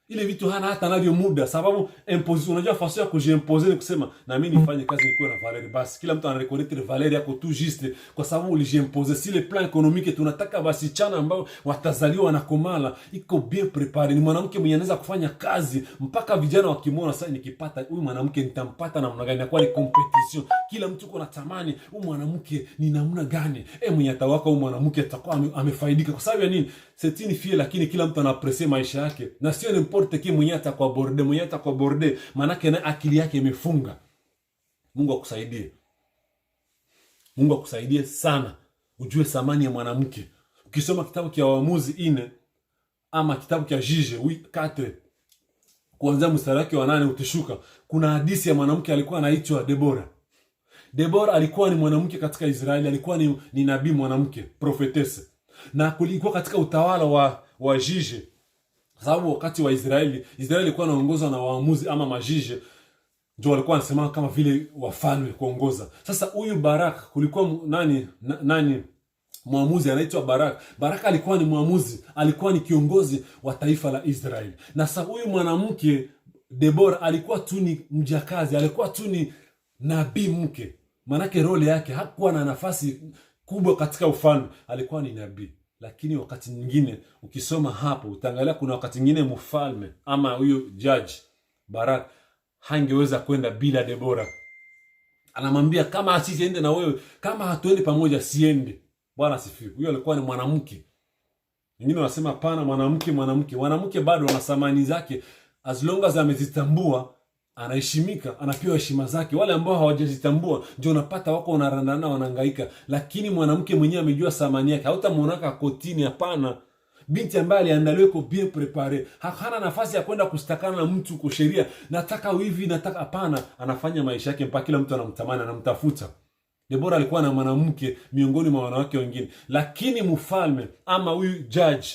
Ile vitu hana hata navyo muda, sababu imposition. Unajua façon ya kujiimposer ni kusema na mimi nifanye kazi nikuwe na valeur. Basi kila mtu anareconnecter valeur yako tu juste kwa sababu ulijiimposer. Si le plan économique tunataka wasichana ambao watazaliwa na komala iko bien préparé. Ni mwanamke mwenye anaweza kufanya kazi mpaka vijana wakimwona sasa, nikipata huyu mwanamke nitampata namna gani? Inakuwa ni competition. Kila mtu uko natamani huyu mwanamke ni namna gani? Mwenye atawaka huyu mwanamke atakuwa amefaidika. Kwa sababu ya nini? C'est une fille, lakini kila mtu anapresse maisha yake. Na sio n'importe qui mwenye atakuwa borde, maana yake na akili yake imefunga. Mungu akusaidie. Mungu akusaidie sana ujue thamani ya mwanamke. Ukisoma kitabu cha Waamuzi 4 ama kitabu cha Juge 4 kuanzia mstari wake wa 8 utashuka, kuna hadithi ya mwanamke alikuwa anaitwa Debora. Debora alikuwa ni mwanamke katika Israeli, alikuwa ni nabii mwanamke, prophetess. Na kulikuwa katika utawala wa Juge. Sababu wakati wa Israeli ilikuwa inaongozwa na waamuzi ama majije, ndio walikuwa wanasema kama vile wafalme kuongoza. Sasa huyu Barak kulikuwa nani mwamuzi anaitwa Barak. Barak alikuwa ni mwamuzi, alikuwa ni kiongozi wa taifa la Israeli. Na sasa huyu mwanamke Deborah alikuwa tu ni mjakazi, alikuwa tu ni nabii mke. Manake role yake hakuwa na nafasi kubwa katika ufalme, alikuwa ni nabii. Lakini wakati nyingine ukisoma hapo utaangalia kuna wakati nyingine mfalme ama huyo judge Barak hangeweza kwenda bila Deborah. Anamwambia kama asiende na wewe, kama hatuendi pamoja siende. Bwana asifiwe. Huyo alikuwa ni mwanamke. Wengine wanasema hapana, mwanamke bado ana thamani zake, as long as amezitambua anaheshimika, anapewa heshima zake. Wale ambao hawajazitambua ndio unapata wako wanarandana, wanahangaika. Lakini mwanamke mwenyewe amejua thamani yake. Hautamuonaka kotini, hapana. Binti ambaye aliandaliwa kwa bien prepare, hana nafasi ya kwenda kustakana na mtu kwa sheria, nataka hivi, nataka hapana. Anafanya maisha yake mpaka kila mtu anamtamani, anamtafuta. Deborah alikuwa na mwanamke miongoni mwa wanawake wengine. Lakini mfalme ama huyu judge,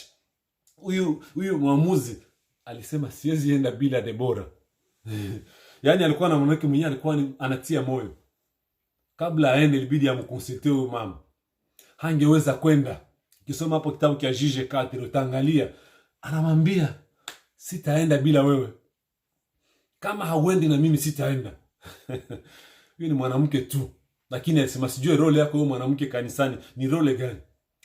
huyu mwamuzi alisema siwezi enda bila Deborah. Yaani alikuwa na mwanamke mwenyewe, alikuwa anatia moyo. Kabla aende ilibidi amkonsulte huyu mama. Hangeweza kwenda. Ukisoma hapo kitabu cha Juge 4 utaangalia anamwambia sitaenda bila wewe. Kama hauendi na mimi sitaenda. Huyu ni mwanamke tu. Lakini alisema sijue role yako wewe mwanamke kanisani ni role gani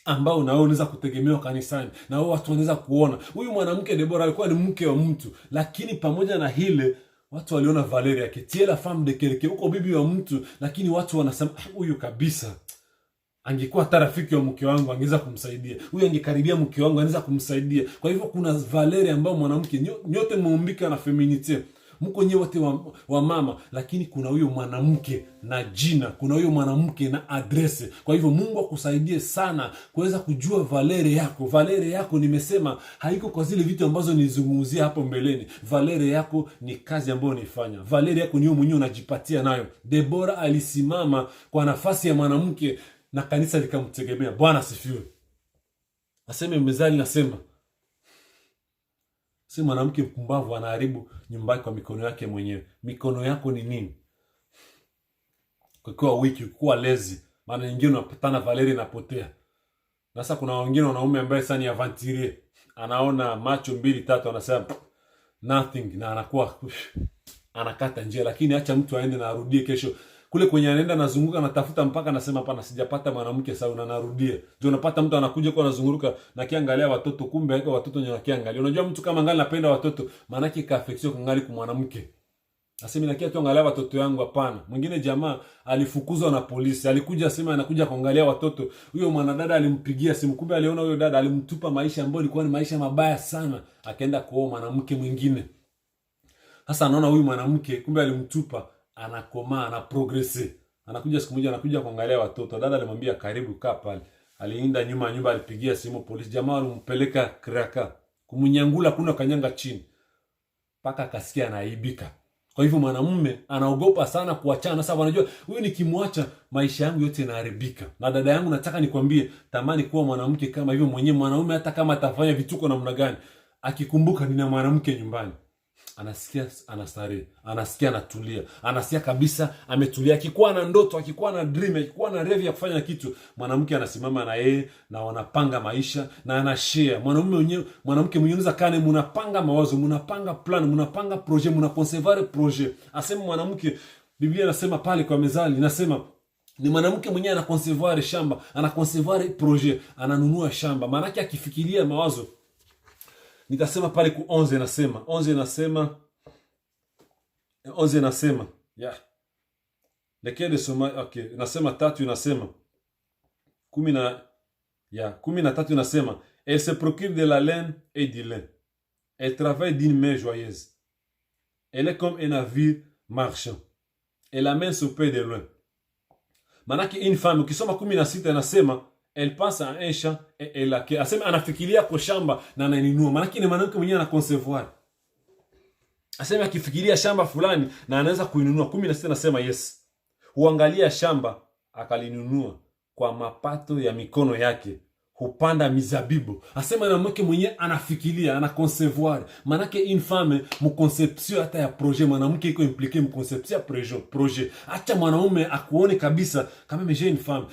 ambao na wewe unaweza kutegemewa kanisani na wewe watu wanaweza kuona. Huyu mwanamke Deborah alikuwa ni mke wa mtu, lakini pamoja na hile watu waliona valeur yake. Tiela femme de quelqu'un, uko bibi wa mtu, lakini watu wanasema huyu kabisa angekuwa hata rafiki wa mke wangu angeweza kumsaidia. Huyu angekaribia mke wangu anaweza kumsaidia. Kwa hivyo kuna valeur ambayo mwanamke nyote muumbika na feminite. Mko nyewe wote wa mama, lakini kuna huyo mwanamke na jina, kuna huyo mwanamke na adrese. Kwa hivyo Mungu akusaidie sana kuweza kujua valere yako. Valere yako nimesema haiko kwa zile vitu ambazo nilizungumzia hapo mbeleni. Valere yako ni kazi ambayo unaifanya. Valere yako ni wewe mwenyewe unajipatia nayo. Deborah alisimama kwa nafasi ya mwanamke na kanisa likamtegemea. Bwana asifiwe. Aseme Mezali nasema si mwanamke mpumbavu anaharibu nyumba kwa mikono yake mwenyewe. Mikono yako ni nini? Kwa wiki, kwa lazy, maana nyingine unapatana Valeri inapotea. Sasa kuna wengine wanaume ambaye sasa ni aventurier. Anaona macho 2-3 anasema nothing na anakuwa anakata njia, lakini acha mtu aende na arudie kesho. Kule kwenye anaenda nazunguka natafuta mpaka anasema hapana sijapata mwanamke sawa na narudia. Ndio unapata mtu anakuja kwa anazunguruka na kiangalia watoto, kumbe yake watoto ndio kiangalia. Unajua mtu kama ngali napenda watoto maana yake ka affection kungali kwa mwanamke. Asema nakia kiangalia watoto yangu hapana. Mwingine jamaa alifukuzwa na polisi. Alikuja asema anakuja kuangalia watoto. Huyo mwanadada alimpigia simu, kumbe aliona huyo dada alimtupa maisha ambayo ilikuwa ni maisha mabaya sana. Akaenda kuoa mwanamke mwingine. Sasa anaona huyu mwanamke kumbe alimtupa, anakoma, anaprogresse. Anakuja siku moja anakuja kuangalia watoto. Dada alimwambia karibu kaa pale. Alienda nyuma nyumba, alipigia simu polisi. Jamaa alimpeleka Kraka. Kumunyangula kuna kanyanga chini. Paka akasikia anaibika. Kwa hivyo mwanamume anaogopa sana kuachana. Sasa wanajua huyu nikimwacha maisha yangu yote yanaharibika. Na dada yangu nataka nikwambie, tamani kuwa mwanamke kama hivyo mwenyewe. Mwanaume hata kama atafanya vituko namna gani, akikumbuka nina mwanamke nyumbani, anasikia anastarehe, anasikia anatulia, anasikia kabisa ametulia. Akikuwa na ndoto, akikuwa na dream, akikuwa na rêve ya kufanya kitu, mwanamke anasimama na yeye na wanapanga maisha na anashare. Mwanamke mwenyewe unaweza kane mnapanga mawazo, mnapanga plan, mnapanga projet, mnaconcevoir projet. Asema mwanamke, Biblia inasema pale kwa Mezali inasema ni mwanamke mwenyewe anaconcevoir shamba, anaconcevoir projet, ananunua shamba. Maana yake akifikiria mawazo. Nitasema pale ku 11 nasema 11 nasema yeah, lekede soma okay, nasema 3 inasema 13 inasema elle se procure de la laine et du lin, elle travaille d'une main joyeuse, elle est comme un navire marchand, et la main se peut de loin. Manake une femme, ukisoma 16 anasema elle pense à un champ et elle a asema anafikiria kwa shamba na anainunua. Manake ni mwanamke mwenyewe ana concevoir. Asema akifikiria shamba fulani na anaweza kuinunua. 16 anasema yes. Huangalia shamba akalinunua kwa mapato ya mikono yake. Hupanda mizabibu. Asema na mwanamke mwenyewe anafikiria, ana concevoir. Manake une femme mu conception hata ya projet, mwanamke iko impliqué mu conception ya projet. Acha mwanaume akuone kabisa kama j'ai une femme.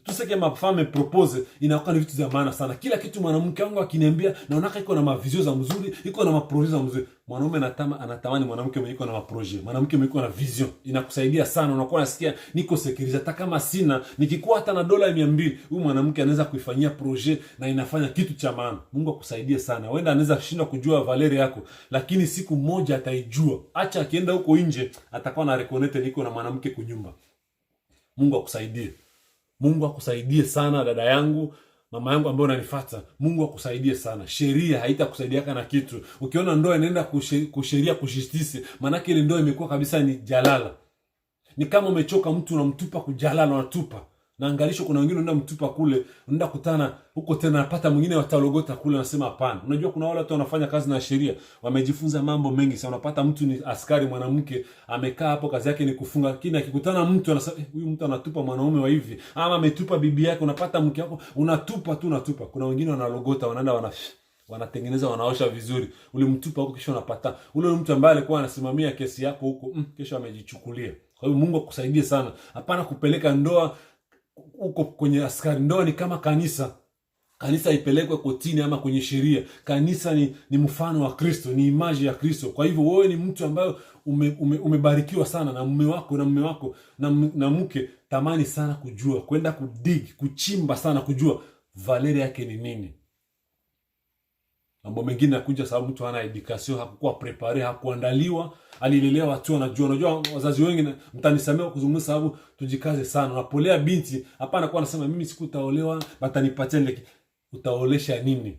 Tout ce que ma femme propose inakuwa ni vitu za maana sana. Kila kitu mwanamke wangu akiniambia naona iko na mavision za mzuri, iko na maprojet za mzuri. Mwanaume anatamani mwanamke mwenye iko na maprojet, mwanamke mwenye iko na vision. Inakusaidia sana, unakuwa unasikia niko security hata kama sina, nikikuwa hata na dola 200, huyu mwanamke anaweza kuifanyia projet na inafanya kitu cha maana. Mungu akusaidie sana. Wenda anaweza kushindwa kujua valeur yako, lakini siku moja ataijua. Acha akienda huko nje atakuwa na reconnect niko na mwanamke kunyumba. Mungu akusaidie. Mungu akusaidie sana dada yangu, mama yangu ambaye unanifuata. Mungu akusaidie sana. Sheria haitakusaidia kana kitu. Ukiona ndoa inaenda kusheria kujustice, maana ile ndoa imekuwa kabisa ni jalala. Ni kama umechoka mtu unamtupa kujalala unatupa. Na angalisho kuna wengine unaenda mtupa kule, unaenda kutana huko tena napata mwingine watalogota kule anasema hapana. Unajua kuna wale watu wanafanya kazi na sheria, wamejifunza mambo mengi sana. Unapata mtu ni askari mwanamke, amekaa hapo kazi yake ni kufunga, lakini akikutana mtu anasema huyu mtu anatupa mwanaume wa hivi, ama ametupa bibi yake, unapata mke wako unatupa tu unatupa. Kuna wengine wanalogota, wanaenda wanatengeneza, wanaosha vizuri. Ulimtupa huko kisha unapata ule mtu ambaye alikuwa anasimamia kesi yako huko, kesho amejichukulia. Kwa hiyo Mungu akusaidie sana. Hapana kupeleka ndoa uko kwenye askari. Ndoa ni kama kanisa. Kanisa ipelekwe kotini ama kwenye sheria. Kanisa ni mfano wa Kristo, ni image ya Kristo. Kwa hivyo wewe ni mtu ambaye umebarikiwa sana na mume wako na mke, tamani sana kujua, kwenda kuchimba sana kujua valeur yake ni nini. Mambo mengine yakuja sababu mtu hana education, hakukuwa prepare, hakuandaliwa, alilelewa watu wanajua. Unajua wazazi wengi mtanisamea kuzungumza sababu tujikaze sana. Unapolea binti, hapana kwa anasema mimi sikutaolewa, batanipatia ile. Utaolesha nini?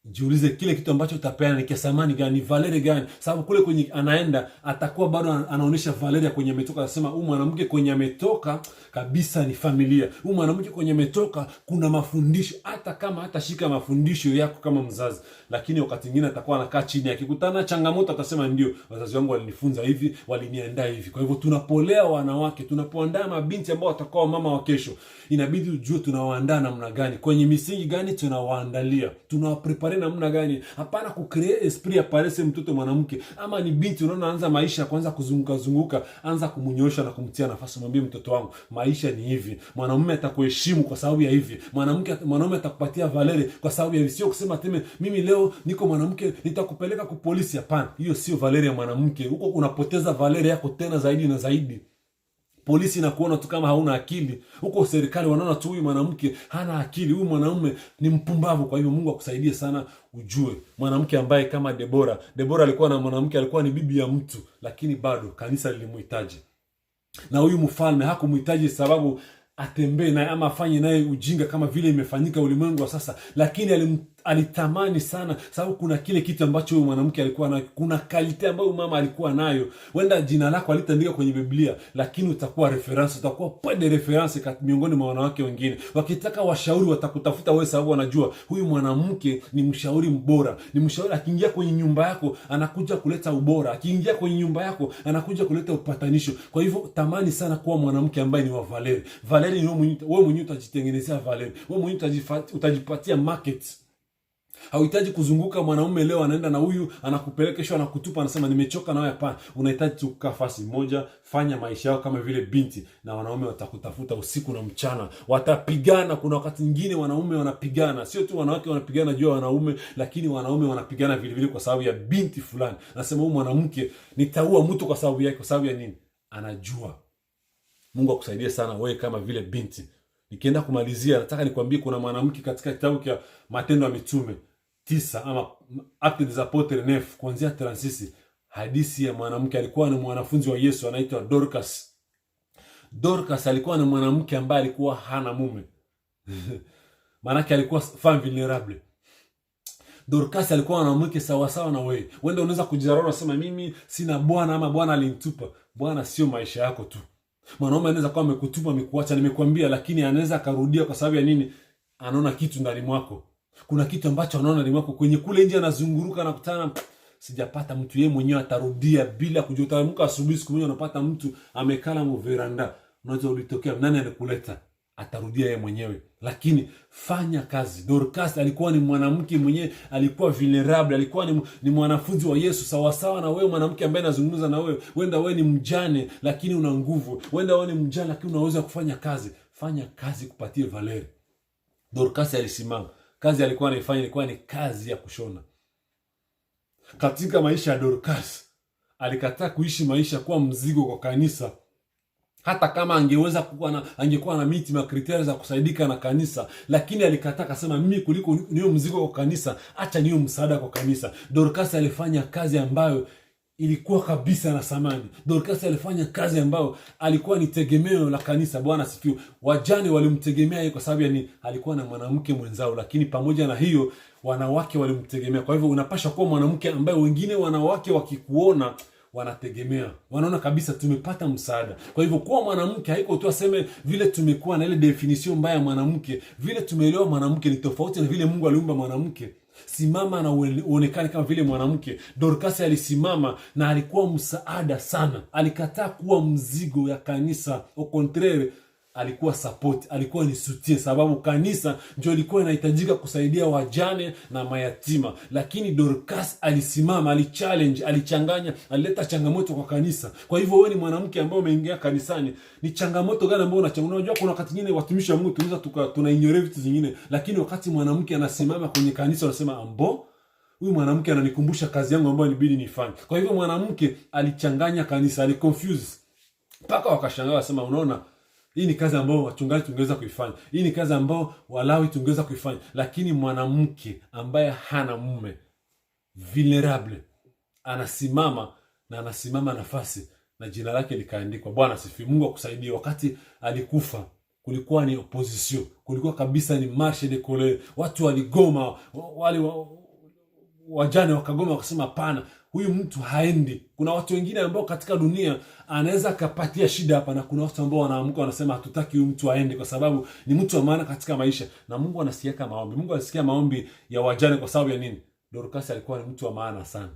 Jiulize kile kitu ambacho utapeana ni kiasi gani, gani valeur gani? Sababu kule kwenye anaenda atakuwa bado anaonesha valeur ya kwenye ametoka. Anasema huyu mwanamke kwenye ametoka kabisa ni familia. Huyu mwanamke kwenye ametoka kuna mafundisho, hata kama hatashika mafundisho yako kama mzazi, lakini wakati mwingine atakuwa anakaa chini, akikutana changamoto atasema ndio wazazi wangu walinifunza hivi, waliniandaa hivi. Kwa hivyo tunapolea wanawake, tunapoandaa mabinti ambao watakuwa mama wa kesho, inabidi ujue tunawaandaa namna gani, kwenye misingi gani tunawaandalia, tunawaprepare namna gani. Hapana kucreate esprit ya paresse mtoto mwanamke ama ni binti unaona anza maisha kwanza kuzunguka, anza kumunyosha na kumtia nafasi, mwambie mtoto wangu maisha ni hivi. Mwanamume atakuheshimu kwa sababu ya hivi. Mwanamume atakupatia valeur kwa sababu ya hivi. Sio kusema teme mimi leo niko mwanamke nitakupeleka kwa polisi. Hapana, hiyo sio valeur ya mwanamke. Huko unapoteza valeur yako tena zaidi na zaidi. Polisi inakuona tu kama hauna akili. Huko serikali wanaona tu huyu mwanamke hana akili, huyu mwanamume ni mpumbavu. Kwa hivyo Mungu akusaidie sana ujue. Mwanamke ambaye kama Debora alikuwa na mwanamke, alikuwa ni bibi ya mtu, lakini bado kanisa lilimhitaji. Na huyu mfalme hakumhitaji sababu atembee naye ama afanye naye ujinga kama vile imefanyika ulimwengu wa sasa, lakini alitamani sana sababu kuna kile kitu ambacho huyu mwanamke alikuwa nayo, kuna kalite ambayo mama alikuwa nayo. Wenda jina lako alitaandika kwenye Biblia, lakini utakuwa reference, utakuwa point de reference miongoni mwa wanawake wengine. Wakitaka washauri watakutafuta wewe sababu wanajua huyu mwanamke ni mshauri mbora, ni mshauri. Akiingia kwenye nyumba yako anakuja kuleta ubora, akiingia kwenye nyumba yako anakuja kuleta upatanisho. Kwa hivyo tamani sana kuwa mwanamke ambaye ni wa valeur. Valeur ni wewe mwenyewe utajitengenezea valeur, wewe mwenyewe utajipatia market. Hauhitaji kuzunguka mwanaume leo anaenda na huyu anakupeleka kesho anakutupa anasema nimechoka na wewe. Hapana, unahitaji kukaa fasi moja, fanya maisha yako kama vile binti, na wanaume watakutafuta usiku na mchana, watapigana. Kuna wakati mwingine wanaume wanapigana, sio tu wanawake wanapigana juu ya wanaume, lakini wanaume wanapigana vile vile kwa sababu ya binti fulani. Nasema huyu mwanamke nitaua mtu kwa sababu yake. Kwa sababu ya nini? Anajua. Mungu akusaidie sana wewe kama vile binti. Nikienda kumalizia, nataka nikwambie kuna mwanamke katika kitabu cha Matendo ya Mitume 9 ama Actes des Apôtres 9 kuanzia 36, hadithi ya mwanamke alikuwa ni mwanafunzi wa Yesu anaitwa Dorcas. Dorcas alikuwa ni mwanamke ambaye alikuwa hana mume. Maana alikuwa femme vulnerable. Dorcas alikuwa mwanamke sawa sawa na wewe. Wewe unaweza kujidharau unasema mimi sina bwana ama bwana alinitupa. Bwana sio maisha yako tu. Mwanaume anaweza kuwa amekutupa amekuacha, nimekwambia, lakini anaweza akarudia kwa sababu ya nini? Anaona kitu ndani mwako. Kuna kitu ambacho anaona ndani mwako. Kwenye kule nje anazunguruka na kutana, sijapata mtu, yeye mwenyewe atarudia bila kujua. Mka asubuhi siku moja unapata mtu amekala mu veranda. Unaweza ulitokea, nani alikuleta? Atarudia yeye mwenyewe. Lakini fanya kazi. Dorcas alikuwa ni mwanamke mwenyewe, alikuwa vulnerable, alikuwa ni mwanafunzi wa Yesu sawa sawa na wewe mwanamke ambaye nazungumza na wewe. Wenda wewe ni mjane lakini una nguvu. Wenda wewe ni mjane lakini unaweza kufanya kazi. Fanya kazi kupatie Valeri. Dorcas alisimama. Kazi alikuwa anaifanya ilikuwa ni kazi ya kushona. Katika maisha ya Dorcas, alikataa kuishi maisha kuwa mzigo kwa kanisa. Hata kama angekuwa na miti na kriteria za kusaidika na kanisa, lakini alikataa, akasema mimi kuliko niyo mzigo kwa kanisa, acha niyo msaada kwa kanisa. Dorcas alifanya kazi ambayo ilikuwa kabisa na samani. Dorcas alifanya kazi ambayo alikuwa ni tegemeo la kanisa. Bwana asifiwe. Wajane walimtegemea yeye kwa sababu yani alikuwa na mwanamke mwenzao, lakini pamoja na hiyo wanawake walimtegemea. Kwa hivyo unapaswa kuwa mwanamke ambaye wengine wanawake wakikuona wanategemea, wanaona kabisa tumepata msaada. Kwa hivyo kuwa mwanamke haiko tu aseme vile tumekuwa na ile definition mbaya ya mwanamke, vile tumeelewa mwanamke ni tofauti na vile Mungu aliumba mwanamke. Simama na uonekane kama vile mwanamke. Dorcas alisimama na alikuwa msaada sana. Alikataa kuwa mzigo ya kanisa, au contraire alikuwa support, alikuwa ni soutien, sababu kanisa ndio ilikuwa inahitajika kusaidia wajane na mayatima. Lakini Dorcas alisimama, alichallenge, alichanganya, alileta changamoto kwa kanisa. Kwa hivyo wewe ni mwanamke ambaye umeingia kanisani, ni changamoto gani ambayo unachanganya? Unajua kuna wakati mwingine watumishi wa Mungu tunaweza tunaignore vitu vingine, lakini wakati mwanamke anasimama kwenye kanisa unasema ambo, huyu mwanamke ananikumbusha kazi yangu ambayo inabidi nifanye. Kwa hivyo mwanamke alichanganya kanisa, aliconfuse mpaka wakashangaa, wasema unaona, hii ni kazi ambayo wachungaji tungeweza kuifanya. Hii ni kazi ambayo Walawi tungeweza kuifanya. Lakini mwanamke ambaye hana mume, vulnerable, anasimama na anasimama nafasi na jina lake likaandikwa. Bwana asifiwe. Mungu akusaidie. Wakati alikufa kulikuwa ni opposition. Kulikuwa kabisa ni marche de colère. Watu waligoma, wajane wakagoma wakasema hapana, huyu mtu haendi. Kuna watu wengine ambao katika dunia anaweza kapatia shida hapa, na kuna watu ambao wanaamka wanasema hatutaki huyu mtu aende kwa sababu ni mtu wa maana katika maisha. Na Mungu anasikia maombi. Mungu anasikia maombi ya wajane kwa sababu ya nini? Dorcas alikuwa ni mtu wa maana sana.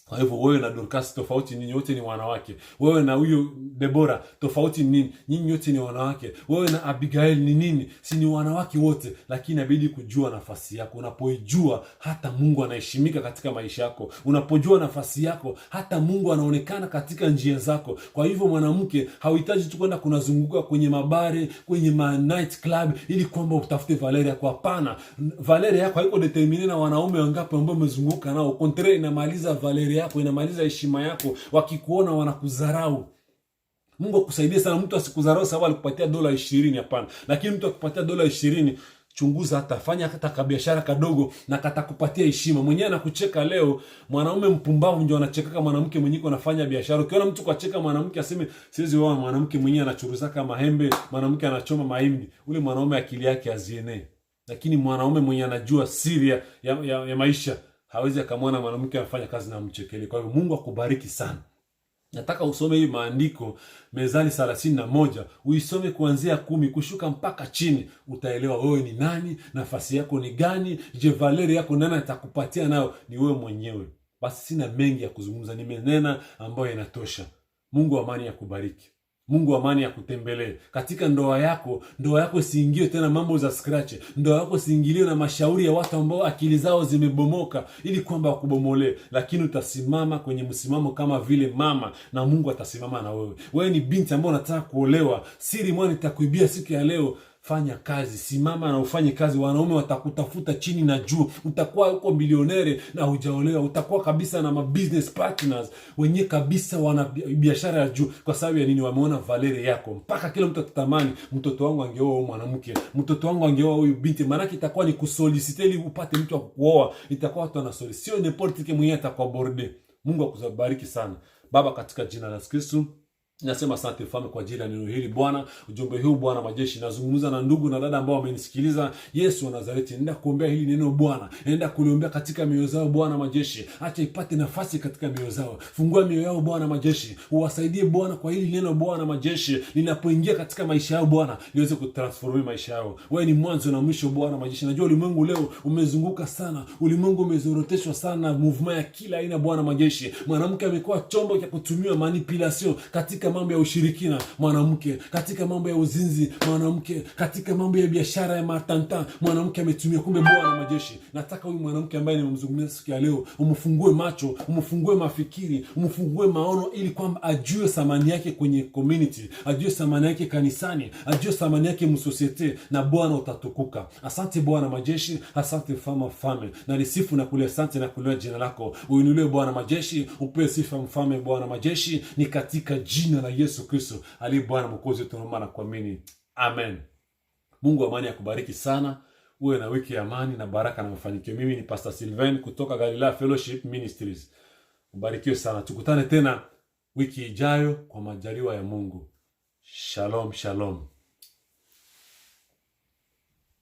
Kwa hivyo wewe na Dorcas tofauti, ninyi wote ni wanawake. Wewe na huyu Deborah tofauti ni nini? Nyinyi wote ni wanawake. Wewe na Abigail ni nini? Si ni wanawake wote, lakini inabidi kujua nafasi yako. Unapoijua hata Mungu anaheshimika katika maisha yako. Unapojua nafasi yako hata Mungu anaonekana katika njia zako. Kwa hivyo mwanamke hauhitaji tu kwenda kunazunguka kwenye mabare, kwenye night club ili kwamba utafute Valeri yako. Hapana. Valeri yako haiko determine na wanaume wangapi ambao umezunguka nao. Contraire, inamaliza Valeri yako, inamaliza heshima yako. Wakikuona wanakudharau. Mungu akusaidie sana. Mtu asikudharau sababu alikupatia $20, hapana. Lakini mtu akipatia $20, chunguza, hata fanya hata kabiashara kadogo na katakupatia heshima. Mwenyewe anakucheka leo, mwanaume mpumbavu ndio anacheka kama mwanamke mwenyewe anafanya biashara. Ukiona mtu kuacheka mwanamke aseme siwezi wao, mwanamke mwenyewe anachuruza kama mahembe, mwanamke anachoma mahindi, ule mwanaume akili yake azienee. Lakini mwanaume mwenyewe anajua siri ya maisha hawezi akamwona mwanamke anafanya kazi na mchekele. Kwa hivyo Mungu akubariki sana. Nataka usome hii maandiko Mezali 31, uisome kuanzia 10 kushuka mpaka chini. Utaelewa wewe ni nani, nafasi yako ni gani, je Valeri yako nani atakupatia nayo? Ni wewe mwenyewe. Basi sina mengi ya kuzungumza, nimenena ambayo inatosha. Mungu wa amani akubariki. Mungu wa amani akutembelee. Katika ndoa yako isiingiwe tena mambo za scratch. Ndoa yako isiingiliwe na mashauri ya watu ambao akili zao zimebomoka ili kwamba wakubomolee. Lakini utasimama kwenye msimamo kama vile mama, na Mungu atasimama na wewe. Wewe ni binti ambaye unataka kuolewa. Siri mwana nitakuibia siku ya leo. Fanya kazi, simama na ufanye kazi. Wanaume watakutafuta chini na juu. Utakuwa uko milionere na hujaolewa. Utakuwa kabisa na business partners wenye kabisa wana biashara ya juu. Kwa sababu ya nini? Wameona Valeri yako. Mpaka kila mtu atatamani, mtoto wangu angeoa huyu mwanamke, mtoto wangu angeoa huyu binti. Maana itakuwa ni kusolicite ili upate mtu wa kuoa. Itakuwa watu wanasolicite, sio n'importe qui mwenye atakuwa borde. Mungu akubariki sana. Baba, katika jina la Yesu Kristo Nasema asante Mfalme kwa ajili ya neno hili Bwana. Ujumbe huu Bwana majeshi, nazungumza na ndugu na dada ambao wamenisikiliza. Yesu wa Nazareti, nenda kuombea hili neno Bwana. Nenda kuliombea katika mioyo zao Bwana majeshi. Acha ipate nafasi katika mioyo zao. Fungua mioyo yao Bwana majeshi. Uwasaidie Bwana kwa hili neno Bwana majeshi. Linapoingia katika maisha yao Bwana, liweze kutransform maisha yao. Wewe ni mwanzo na mwisho Bwana majeshi. Najua ulimwengu leo umezunguka sana. Ulimwengu umezoroteshwa sana na movement ya kila aina Bwana majeshi. Mwanamke amekuwa chombo cha kutumiwa manipulation katika mambo ya ushirikina, mwanamke katika mambo ya uzinzi, mwanamke katika mambo ya biashara ya matanta, mwanamke ametumia. Kumbe Bwana majeshi, nataka huyu mwanamke ambaye nimemzungumzia siku ya leo, umfungue macho, umfungue mafikiri, umfungue maono, ili kwamba ajue thamani yake kwenye community, ajue thamani yake kanisani, ajue thamani yake msosiete, na Bwana utatukuka. Asante Bwana majeshi, asante Mfalme, na nisifu na kulia asante na kulia jina lako. Uinuliwe Bwana majeshi, upewe sifa Mfalme Bwana majeshi, ni katika jina la Yesu Kristo aliye Bwana Mwokozi tunaomba na kuamini. Amen. Mungu amani akubariki sana. Uwe na wiki ya amani na baraka na mafanikio. Mimi ni Pastor Sylvain kutoka Galilaya Fellowship Ministries. Ubarikiwe sana. Tukutane tena wiki ijayo kwa majaliwa ya Mungu. Shalom, shalom.